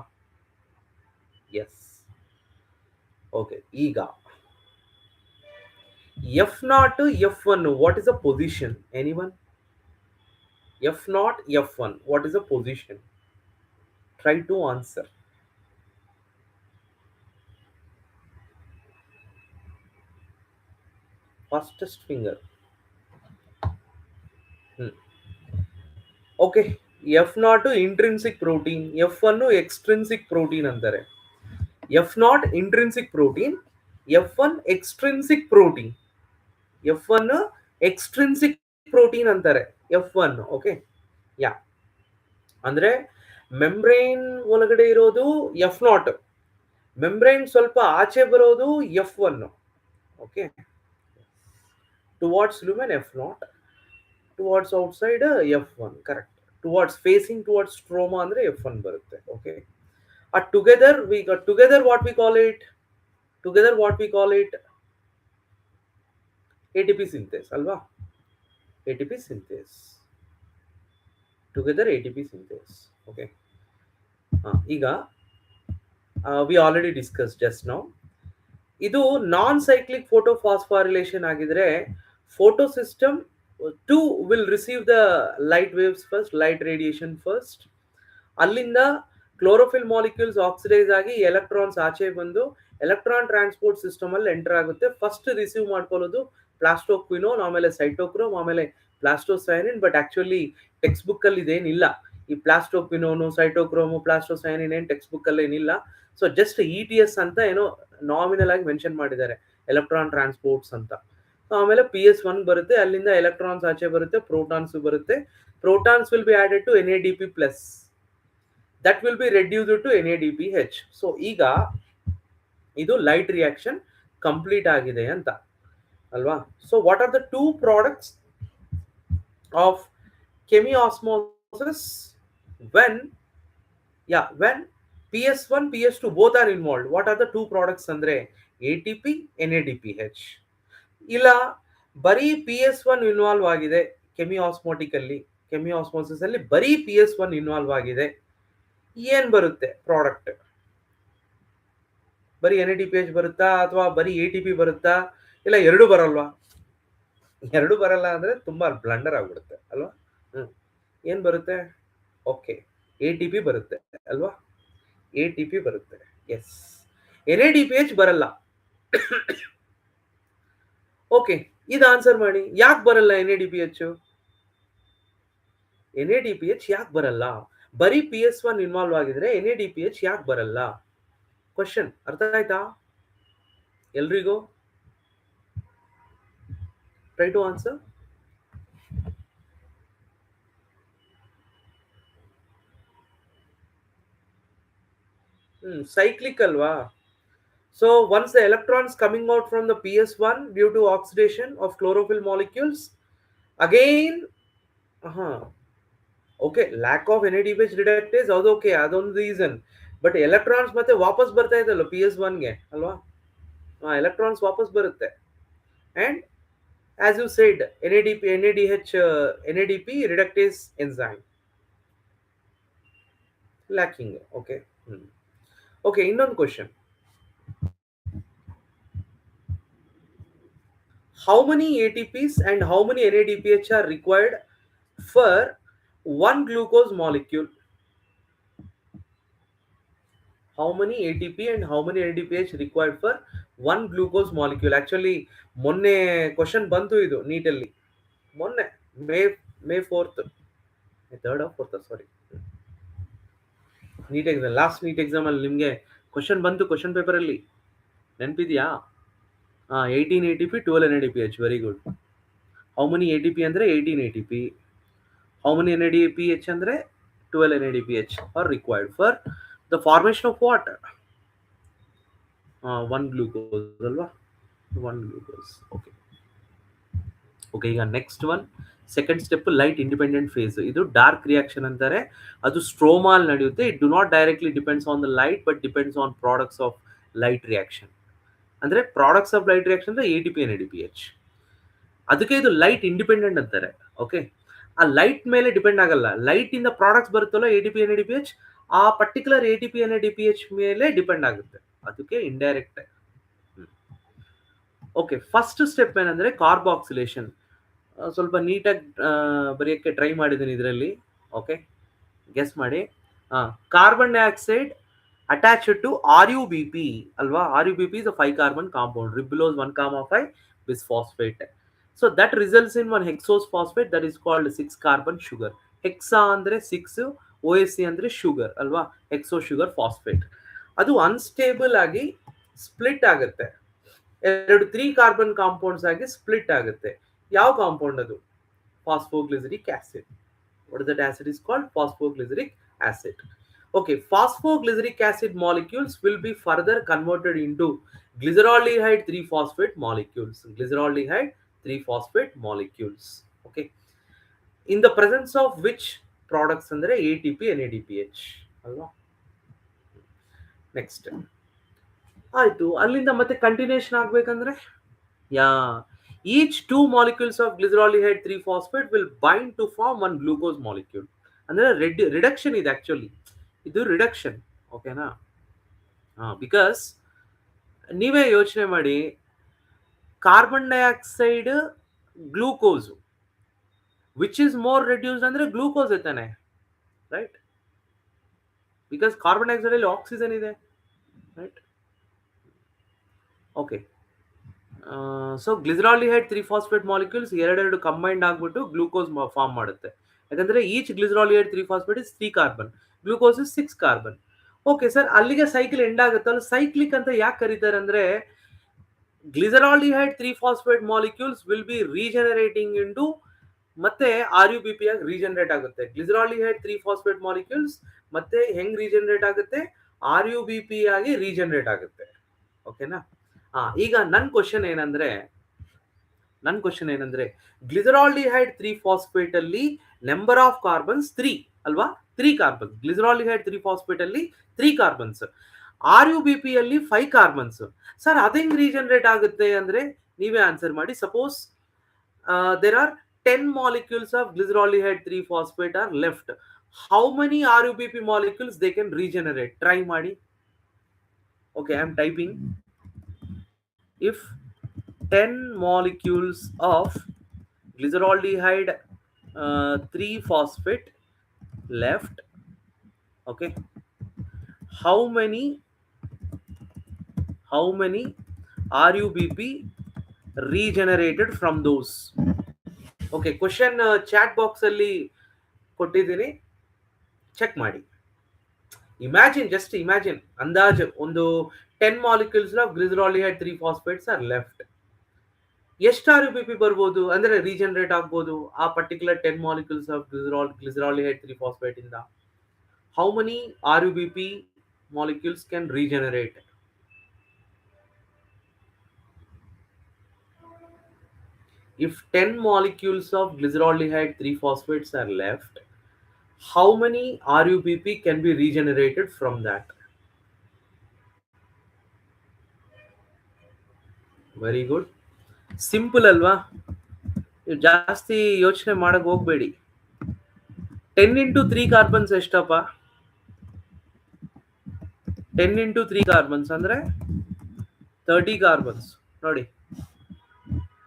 Yes. Okay, ಈಗ F naught F one what is a position? Anyone? F naught F one what is a position? Try to answer. Fastest finger. Okay, F naught intrinsic protein, F one extrinsic protein ಅಂತಾರೆ. F naught intrinsic protein, F one extrinsic protein. F one extrinsic protein ಅಂತಾರೆ F one. Okay, yeah, ಅಂದ್ರೆ membrane ಒಳಗಡೆ ಇರೋದು F not, membrane ಸ್ವಲ್ಪ ಆಚೆ ಬರೋದು F one. Okay, towards lumen F naught, towards outside F one. Correct. Towards facing towards stroma ಅಂದ್ರೆ F one ಬರುತ್ತೆ. Okay, together we together what we call it? Together what we call it? ATP synthase ಅಲ್ವಾ? ATP synthase. Together ATP synthase. Okay, ಈಗ we already discuss just now. ಇದು non cyclic photophosphorylation ಆಗಿದ್ರೆ photo system two will receive the light waves first, light radiation first. ಅಲ್ಲಿಂದ chlorophyll molecules oxidise ಆಗಿ electrons ಆಚೆ ಬಂದು electron transport system ಅಲ್ಲಿ enter ಆಗುತ್ತೆ. First receive ಮಾಡ್ಕೊಳ್ಳೋದು ಪ್ಲಾಸ್ಟೋಕ್ವಿನೋನ್, ಆಮೇಲೆ ಸೈಟೋಕ್ರೋಮ್, ಆಮೇಲೆ ಪ್ಲಾಸ್ಟೋಸೈನಿನ್. ಬಟ್ ಆಕ್ಚುಲಿ ಟೆಕ್ಸ್ಟ್ ಬುಕ್ ಅಲ್ಲಿ ಇದೇನಿಲ್ಲ. ಈ ಪ್ಲಾಸ್ಟೋಕ್ವಿನೋನು, ಸೈಟೋಕ್ರೋಮು, ಪ್ಲಾಸ್ಟೋಸೈನಿನ್ ಏನ್ ಟೆಕ್ಸ್ಟ್ ಬುಕ್ ಅಲ್ಲಿ ಏನಿಲ್ಲ. ಸೊ ಜಸ್ಟ್ ETS ಅಂತ ಏನೋ ನಾಮಿನಲ್ ಆಗಿ ಮೆನ್ಷನ್ ಮಾಡಿದ್ದಾರೆ, ಎಲೆಕ್ಟ್ರಾನ್ ಟ್ರಾನ್ಸ್ಪೋರ್ಟ್ಸ್ ಅಂತ. ಆಮೇಲೆ PS1 ಬರುತ್ತೆ, ಅಲ್ಲಿಂದ ಎಲೆಕ್ಟ್ರಾನ್ಸ್ ಆಚೆ ಬರುತ್ತೆ, ಪ್ರೋಟಾನ್ಸ್ ಬರುತ್ತೆ. Protons will be added to NADP+, that will be reduced to NADPH. So ಈಗ ಇದು ಲೈಟ್ ರಿಯಾಕ್ಷನ್ ಕಂಪ್ಲೀಟ್ ಆಗಿದೆ ಅಂತ ಅಲ್ವಾ? So what are the two products of chemiosmosis when PS1 PS2 both are involved? What are the two products ಅಂದ್ರೆ ATP NADPH. ಇಲ್ಲ ಬರೀ PS1 involve ಆಗಿದೆ ಕೆಮಿಆಸ್ಮೋಟಿಕಲ್ಲಿ, ಕೆಮಿಆಸ್ಮೋಸಿಸ್ ಅಲ್ಲಿ ಬರೀ PS1 ಇನ್ವಾಲ್ವ್ ಆಗಿದೆ, ಏನ್ ಬರುತ್ತೆ ಪ್ರಾಡಕ್ಟ್? ಬರೀ NADPH ಬರುತ್ತಾ ಅಥವಾ ಬರೀ ATP ಬರುತ್ತಾ? ಇಲ್ಲ ಎರಡು ಬರಲ್ವಾ? ಎರಡು ಬರಲ್ಲ ಅಂದ್ರೆ ತುಂಬಾ ಬ್ಲಂಡರ್ ಆಗ್ಬಿಡುತ್ತೆ ಅಲ್ವಾ? ಏನ್ ಬರುತ್ತೆ? ಓಕೆ, ATP ಬರುತ್ತೆ ಅಲ್ವಾ? ATP ಬರುತ್ತೆ. ಎಸ್, NADPH ಬರಲ್ಲ. ಓಕೆ, ಇದು ಆನ್ಸರ್ ಮಾಡಿ. ಯಾಕೆ ಬರಲ್ಲ NADPH? NADPH ಯಾಕೆ ಬರಲ್ಲ? ಬರೀ PS1 ಇನ್ವಾಲ್ವ್ ಆಗಿದ್ರೆ NADPH ಯಾಕೆ ಬರಲ್ಲ? ಕ್ವಶನ್ ಅರ್ಥ ಆಯ್ತಾ ಎಲ್ರಿಗೂ? Try to answer. cyclic alwa. So once the electrons coming out from the PS1 due to oxidation of chlorophyll molecules, again okay, lack of NADPH reductase adu okay, adon reason. But electrons ಮತ್ತೆ ವಾಪಸ್ ಬರ್ತಾ ಇದಲ್ಲ PS1 ಗೆ ಅಲ್ವಾ? electrons ವಾಪಸ್ ಬರುತ್ತೆ. And as you said, NADP reductase enzyme lacking. Okay. Okay, ಇನ್ನೊಂದು question. How many ATPs and how many NADPH are required for one glucose molecule? How many ATP and how many NADPH required for one glucose molecule? Actually ಮೊನ್ನೆ question ಬಂತು ಇದು ನೀಟಲ್ಲಿ, ಮೊನ್ನೆ May 4th, 3rd or 4th, sorry, NEET exam, last NEET exam ಅಲ್ಲಿ ನಿಮ್ಗೆ question ಬಂತು question paper ಅಲ್ಲಿ, ನೆನಪಿದ್ಯಾ? 18 ATP 12 NADPH. Very good. How many ATP ಅಂದ್ರೆ 18 ATP, how many NADPH ಅಂದ್ರೆ 12 NADPH are required for the formation of what? One glucose ಅಲ್ವಾ? One glucose. Okay okay, ಈಗ next one, second step light independent phase. ಇದು dark reaction ಅಂತಾರೆ, ಅದು ಸ್ಟ್ರೋಮಾಲ್ ನಡೆಯುತ್ತೆ. It do not directly depends on the light but depends on products of light reaction. ಅಂದ್ರೆ products of light reaction ಅಂದ್ರೆ ATP NADPH. ಅದಕ್ಕೆ ಇದು ಲೈಟ್ ಇಂಡಿಪೆಂಡೆಂಟ್ ಅಂತಾರೆ. ಓಕೆ, ಆ ಲೈಟ್ ಮೇಲೆ ಡಿಪೆಂಡ್ ಆಗಲ್ಲ. ಲೈಟ್ ಇಂದ ಪ್ರಾಡಕ್ಟ್ಸ್ ಬರುತ್ತಲ್ಲ A T P N A D P H, ಆ particular A T P N A D P H ಮೇಲೆ ಡಿಪೆಂಡ್ ಆಗುತ್ತೆ. ಅದಕ್ಕೆ ಇಂಡೈರೆಕ್ಟ್. ಓಕೆ, ಫಸ್ಟ್ ಸ್ಟೆಪ್ ಏನಂದ್ರೆ ಕಾರ್ಬಾಕ್ಸಿಲೇಷನ್. ಸ್ವಲ್ಪ ನೀಟಾಗಿ ಬರೆಯೋಕ್ಕೆ ಟ್ರೈ ಮಾಡಿದ್ದೀನಿ ಇದರಲ್ಲಿ. ಓಕೆ, ಗೆಸ್ ಮಾಡಿ. Carbon dioxide attached to RUBP alwa. RUBP is a 5 carbon compound, ribulose 1,5 bisphosphate. So that results in one hexose phosphate that is called 6 carbon sugar. Hexa andre 6, OSC andre sugar alwa, hexo sugar phosphate. ಅದು unstable ಆಗಿ split ಆಗುತ್ತೆ, 3 carbon compounds ಆಗಿ split ಆಗುತ್ತೆ. ಯಾವ compound ಅದು? ಫಾಸ್ಫೋಗ್ಲಿಸರಿಕ್ acid. What is that acid is called? Phosphoglyceric acid. Okay, phosphoglyceric acid molecules will be further converted into glyceraldehyde 3-phosphate molecules. Glyceraldehyde 3-phosphate molecules. Okay, in the presence of which products andre ATP and ADPH alva. Next ಆಯ್ತು, ಅಲ್ಲಿಂದ ಮತ್ತೆ continuation ಆಗ್ಬೇಕಂದ್ರೆ each 2 molecules of glyceraldehyde 3-phosphate will bind to form one glucose molecule. ಅಂದ್ರೆ reduction ಇದೆ actually, ಇದು reduction. ಓಕೆನಾ? Because ನೀವೇ ಯೋಚನೆ ಮಾಡಿ, carbon dioxide glucose, which is more reduced ಅಂದ್ರೆ ಗ್ಲೂಕೋಸ್ ಇರ್ತಾನೆ, ರೈಟ್? ಬಿಕಾಸ್ ಕಾರ್ಬನ್ ಡೈಆಕ್ಸೈಡ್ ಅಲ್ಲಿ ಆಕ್ಸಿಜನ್ ಇದೆ, right? Okay, so glyceraldehyde 3-phosphate molecules ಎರಡೆರಡು ಕಂಬೈಂಡ್ ಆಗ್ಬಿಟ್ಟು ಗ್ಲೂಕೋಸ್ ಫಾರ್ಮ್ ಮಾಡುತ್ತೆ. ಯಾಕಂದ್ರೆ each glyceraldehyde 3-phosphate is 3 carbon, glucose is 6 carbon. Okay sir, ಅಲ್ಲಿಗೆ cycle end ಆಗುತ್ತಲ್ಲ. ಸೈಕ್ಲಿಕ್ ಅಂತ ಯಾಕೆ ಕರೀತಾರೆ ಅಂದ್ರೆ, glyceraldehyde 3-phosphate molecules will B ರೀಜನರೇಟಿಂಗ್ into ಮತ್ತೆ RUBP ಆಗಿ ರೀಜನರೇಟ್ ಆಗುತ್ತೆ. ಗ್ಲಿಸರಾಲ್ಡಿಹೈಡ್ 3-phosphate ಮಾಲಿಕ್ಯೂಲ್ಸ್ ಮತ್ತೆ ಹೆಂಗ್ ರೀಜನರೇಟ್ ಆಗುತ್ತೆ? RUBP ಆಗಿ ರೀಜನರೇಟ್ ಆಗುತ್ತೆ. ಓಕೆನಾ? ಈಗ ನನ್ನ ಕ್ವಶನ್ ಏನಂದ್ರೆ ಗ್ಲಿಸರಾಲ್ಡಿಹೈಡ್ 3-phosphate ಅಲ್ಲಿ ನಂಬರ್ ಆಫ್ ಕಾರ್ಬನ್ಸ್ 3 ಅಲ್ವಾ? 3 ಕಾರ್ಬನ್ಸ್. ಗ್ಲಿಸರಾಲ್ಡಿಹೈಡ್ 3-phosphate ಅಲ್ಲಿ 3 ಕಾರ್ಬನ್ಸ್, RUBP ಅಲ್ಲಿ 5 ಕಾರ್ಬನ್ಸ್. ಸರ್ ಅದೆಂಗ್ ರೀಜನರೇಟ್ ಆಗುತ್ತೆ ಅಂದ್ರೆ ನೀವೇ ಆನ್ಸರ್ ಮಾಡಿ. Suppose there are 10 molecules of glyceraldehyde 3-phosphate are left. How many RUBP molecules they can regenerate? Try ಮಾಡಿ. Okay, I am typing. If 10 molecules of glyceraldehyde 3-phosphate left, okay, how many RUBP regenerated from those? Okay, question chat box ಅಲ್ಲಿ ಕೊಟ್ಟಿದ್ದೀನಿ, check ಮಾಡಿ. just imagine ಅಂದಾಜು ಒಂದು 10 molecules of glyceraldehyde 3-phosphates are left. ಎಷ್ಟು RUBP ಬರ್ಬೋದು ಅಂದ್ರೆ regenerate ಆಗ್ಬೋದು ಆ particular 10 molecules of glyceraldehyde 3-phosphate ಇಂದ? How many RUBP molecules can regenerate? If 10 molecules of glyceraldehyde 3-phosphates are left, how many RUBP can be regenerated from that? Very good. Simple ಅಲ್ವಾ? ಜಾಸ್ತಿ ಯೋಚನೆ ಮಾಡಕ್ ಹೋಗ್ಬೇಡಿ. 10 into 3 ಕಾರ್ಬನ್ಸ್ ಎಷ್ಟಪ್ಪ? 10 into 3 carbons ಅಂದ್ರೆ 30 carbons ನೋಡಿ.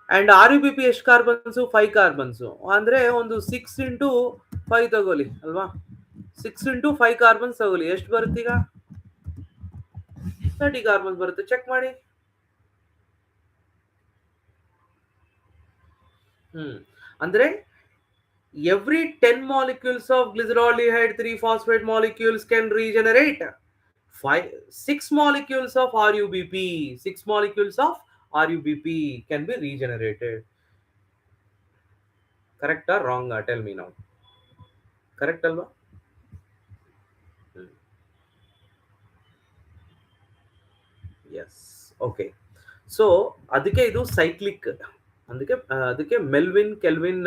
And RUBP ಎಷ್ಟು carbons? 5 carbons ಅಂದ್ರೆ ಒಂದು 6 into 5 ತಗೊಳ್ಳಿ ಅಲ್ವಾ? 6 into 5 ಕಾರ್ಬನ್ಸ್ ತಗೊಳ್ಳಿ, ಎಷ್ಟು ಬರುತ್ತೆ ಈಗ? 30 ಕಾರ್ಬನ್ಸ್ ಬರುತ್ತೆ. ಚೆಕ್ ಮಾಡಿ. ಅಂದ್ರೆ every 10 molecules of glyceraldehyde 3-phosphate molecules can regenerate 6 molecules of RUBP. 6 molecules of RUBP can be regenerated. Correct or wrong? Tell me now. Correct alva? Yes. Okay. So ಅದಕ್ಕೆ ಇದು cyclic. ಅದಕ್ಕೆ Melvin kelvin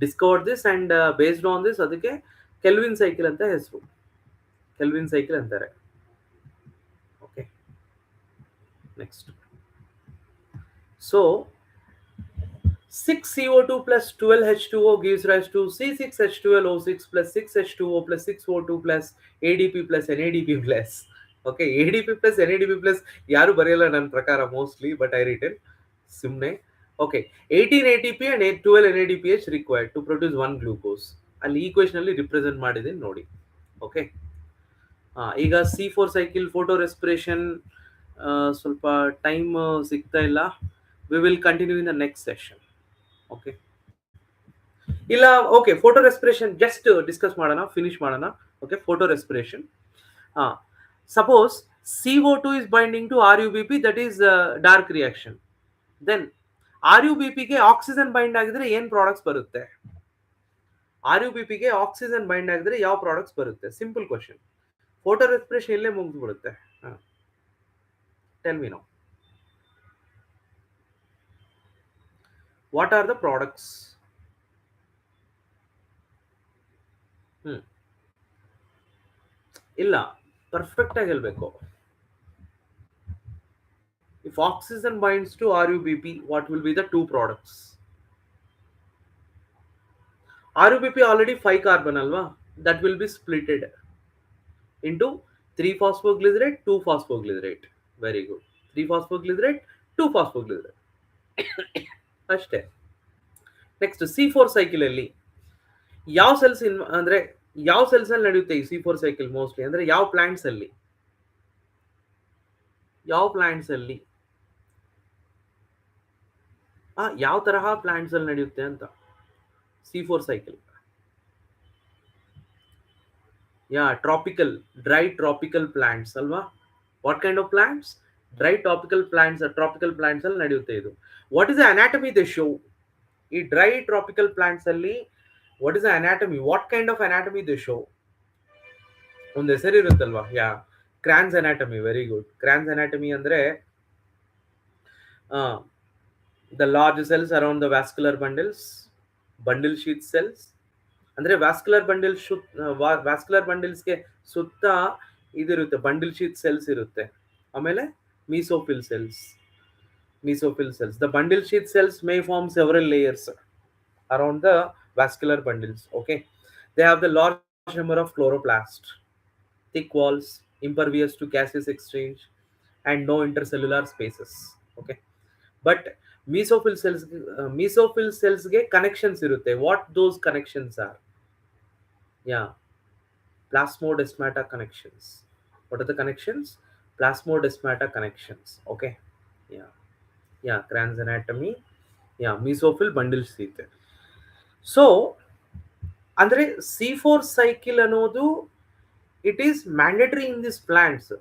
discovered this and based on this ಅದಕ್ಕೆ kelvin cycle ಅಂತ ಹೆಸರು. Kelvin cycle ಅಂತಾರೆ. Okay, next. So 6 CO2 plus 12 H2O gives rise to C6H12O6 plus 6 H2O plus 6 O2 plus ADP plus NADP plus. Okay, ADP plus NADP plus ಯಾರು ಬರೆಯಲ್ಲ ನನ್ನ ಪ್ರಕಾರ mostly, but I written ಸುಮ್ನೆ. Okay, 18 ATP and 12 NADPH required to produce 1 glucose. ಅಲ್ಲಿ equation ಅಲ್ಲಿ represent ಮಾಡಿದ್ದೀನಿ ನೋಡಿ. ಓಕೆ, ಈಗ C4 ಸೈಕಲ್ ಫೋಟೋ ರೆಸ್ಪಿರೇಷನ್ ಸ್ವಲ್ಪ ಟೈಮ್ ಸಿಗ್ತಾ ಇಲ್ಲ. We will continue in the next session. Okay, ಇಲ್ಲ okay, photo respiration just discuss ಮಾಡೋಣ, ಫಿನಿಶ್ ಮಾಡೋಣ. Okay, photo respiration. Suppose CO2 is binding to RUBP, that is dark reaction. Then RUBP ಗೆ oxygen bind ಆಗಿದ್ರೆ ಏನ್ products ಬರುತ್ತೆ? RUBP ಗೆ oxygen bind ಆಗಿದ್ರೆ ಯಾವ ಪ್ರಾಡಕ್ಟ್ಸ್ ಬರುತ್ತೆ? Simple question. ಫೋಟೋ ರೆಸ್ಪಿರೇಷನ್ ಇಲ್ಲೇ ಮುಗಿದ್ಬಿಡುತ್ತೆ. Tell me now, what are the products? ಇಲ್ಲ, ಪರ್ಫೆಕ್ಟ್ ಆಗಿ ಹೇಳ್ಬೇಕು. If oxygen binds to RUBP, what will be the two products? RUBP already 5 carbon alva, that will be splitted into 3 phosphoglycerate, 2 phosphoglycerate. Very good. 3 phosphoglycerate, 2 phosphoglycerate. ಅಷ್ಟೇ. Next C4 cycle ಅಲ್ಲಿ ಯಾವ cells ಅಂದ್ರೆ ಯಾವ cells ಅಲ್ಲಿ ನಡೆಯುತ್ತೆ ಈ C4 cycle mostly ಅಂದ್ರೆ ಯಾವ ಪ್ಲಾಂಟ್ಸ್ ಅಲ್ಲಿ? ಯಾವ ತರಹ ಪ್ಲಾಂಟ್ಸ್ ಅಲ್ಲಿ ನಡೆಯುತ್ತೆ ಅಂತ C4 cycle? Tropical, dry tropical plants ಅಲ್ವಾ? What kind of plants? Dry tropical plants. Tropical plants ಅಲ್ಲಿ ನಡೆಯುತ್ತೆ ಇದು. What is the anatomy they show? ಈ ಡ್ರೈ ಟ್ರಾಪಿಕಲ್ ಪ್ಲಾಂಟ್ಸ್ ಅಲ್ಲಿ what is the anatomy? What kind of anatomy they show? ಒಂದು ಹೆಸರು ಇರುತ್ತಲ್ವಾ? Kranz anatomy. Very good. Kranz anatomy ಅಂದ್ರೆ the large cells around the vascular bundles, bundle sheath cells. ಅಂದ್ರೆ vascular ಬಂಡಲ್ಸ್ಗೆ ಸುತ್ತ ಇದಿರುತ್ತೆ, bundle sheath cells ಇರುತ್ತೆ. ಆಮೇಲೆ mesophyll cells. The bundle sheath cells may form several layers around the vascular bundles. Okay, they have the large number of chloroplasts, thick walls, impervious to gaseous exchange, and no intercellular spaces. Okay, but mesophil cells ಗೆ connections ಇರುತ್ತೆ. What those connections are? Plasmodesmata connections. What are the connections? Plasmodesmata connections. Okay, Kranz anatomy. Mesophil bundle sheath. So ಅಂದ್ರೆ C4 cycle ಅನ್ನೋದು it is mandatory in this plants.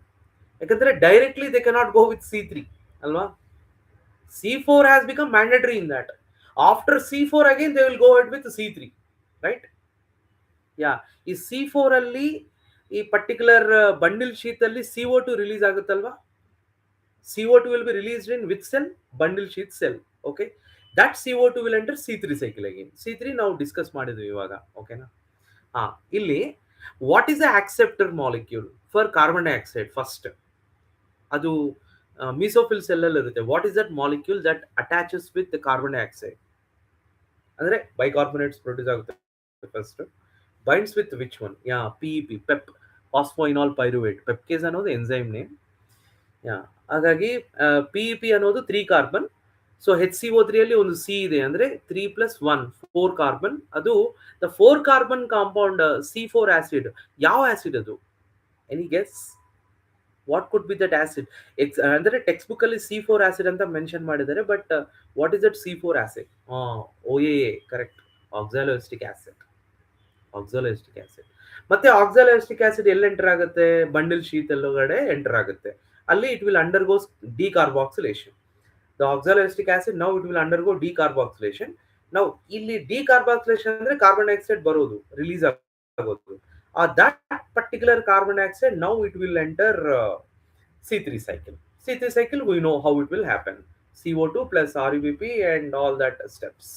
ಯಾಕಂದ್ರೆ directly they cannot go with C3 ಅಲ್ವಾ? C4 has become mandatory in that. After C4 again they will go ahead with C3, right? ಈ C4 ಅಲ್ಲಿ ಈ particular bundle sheath ಅಲ್ಲಿ CO2 release ಆಗುತ್ತಲ್ವಾ? CO2 will be released in which cell? Bundle sheath cell. Okay, that CO2 will enter C3 cycle again. C3 ನಾವು discuss ಮಾಡಿದ್ವಿ ಇವಾಗ. ಓಕೆನಾ? ಇಲ್ಲಿ what is the acceptor molecule for carbon dioxide? First ಅದು mesophyll cell ಅಲ್ಲಿ ಇರುತ್ತೆ. What is that molecule that attaches with carbon dioxide? ಅಂದ್ರೆ bicarbonates produce ಆಗುತ್ತೆ first. Binds with which one? PEP, PEP, phosphoenol pyruvate. PEPcase ಅನ್ನೋದು enzyme name. ಹಾಗಾಗಿ PEP ಅನ್ನೋದು 3 carbon. So HCO3 ಅಲ್ಲಿ ಒಂದು C ಇದೆ, ಅಂದ್ರೆ 3 + 1 4 ಕಾರ್ಬನ್. ಅದು the 4 carbon compound C4 acid. ಯಾವ ಆಸಿಡ್ ಅದು? Any guess? What could be that acid? ಅಂದ್ರೆ ಟೆಕ್ಸ್ಟ್ ಬುಕ್ ಅಲ್ಲಿ C4 ಆಸಿಡ್ ಅಂತ ಮೆನ್ಷನ್ ಮಾಡಿದ್ದಾರೆ, but what is that C4 acid? OAA, correct. Oxaloacetic acid. ಮತ್ತೆ ಆಕ್ಸಾಲೋಎಸ್ಟಿಕ್ ಆಸಿಡ್ ಎಲ್ಲಿ enter ಆಗುತ್ತೆ? Bundle sheath ಒಳಗಡೆ ಎಂಟರ್ ಆಗುತ್ತೆ. ಅಲ್ಲಿ it will undergo decarboxylation. The oxaloacetic acid now it will undergo decarboxylation. ನಾವು ಇಲ್ಲಿ ಡಿಕಾರ್ಬಾಕ್ಸಿಲೇಷನ್ ಅಂದ್ರೆ ಕಾರ್ಬನ್ ಡೈಆಕ್ಸೈಡ್ ಬರೋದು, ರಿಲೀಸ್ ಆಗೋದು. that particular carbon dioxide now it will enter C3 cycle. C3 cycle we know how it will happen. CO2 plus RUBP and all that steps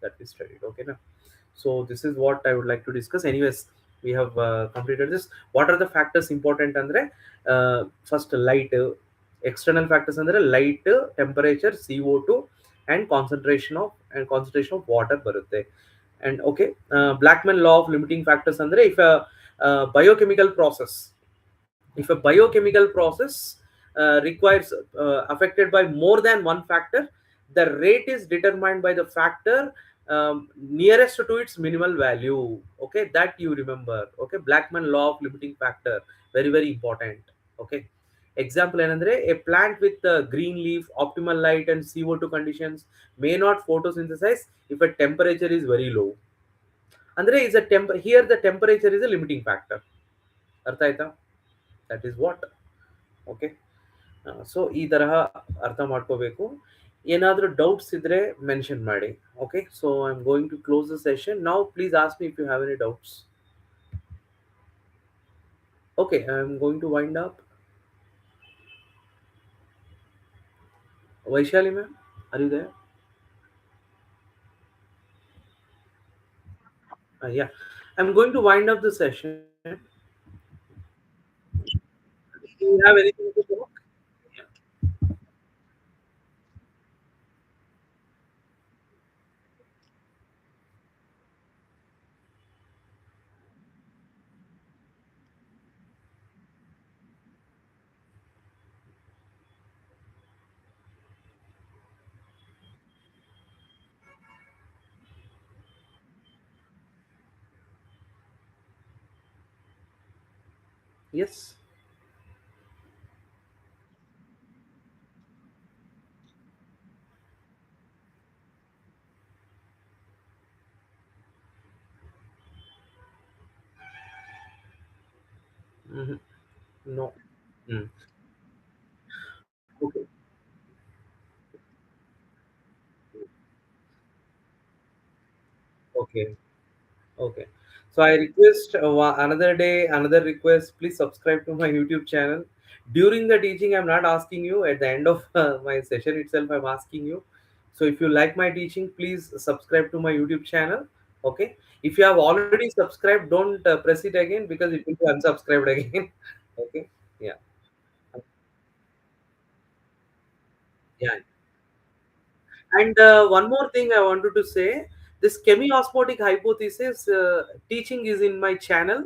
that we studied. Okay now, so this is what I would like to discuss. Anyways, we have completed this. What are the factors important andre? First, light. External factors andre light, temperature, CO2 and concentration of and concentration of water barutte. And okay, Blackman law of limiting factors andre, if a biochemical process, if a biochemical process requires affected by more than one factor, the rate is determined by the factor nearest to its minimal value. Okay, that you remember. Okay, Blackman law of limiting factor, very very important. Okay, example ಏನಂದ್ರೆ, a plant with green leaf, optimal light and CO2 conditions may not photosynthesize if a temperature is very low. ಅಂದ್ರೆ is a here the temperature is a limiting factor. ಅರ್ಥ ಆಯ್ತಾ? That is what. Okay, so ಈ ತರಹ ಅರ್ಥ ಮಾಡ್ಕೋಬೇಕು. ಏನಾದರೂ doubts ಇದ್ರೆ mention ಮಾಡಿ. Okay, so I am going to close the session now. Please ask me if you have any doubts. Okay, I am going to wind up. Vaishali ma'am, are you there? Yeah, I'm going to wind up the session. Do you have anything to talk? Yeah. Yes. Mhm. No. Mm. Okay. Okay. Okay. So I request another day, another request. Please subscribe to my YouTube channel. During the teaching, I'm not asking you. At the end of my session itself, I'm asking you. So if you like my teaching, please subscribe to my YouTube channel. Okay. If you have already subscribed, don't press it again because it will be unsubscribed again. Okay. Yeah. Yeah. And one more thing I wanted to say, this chemiosmotic hypothesis teaching is in my channel.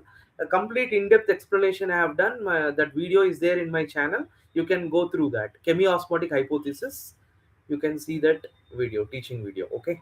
A complete in-depth explanation I have done. That video is there in my channel. You can go through that. Chemiosmotic hypothesis. You can see that video, teaching video. Okay.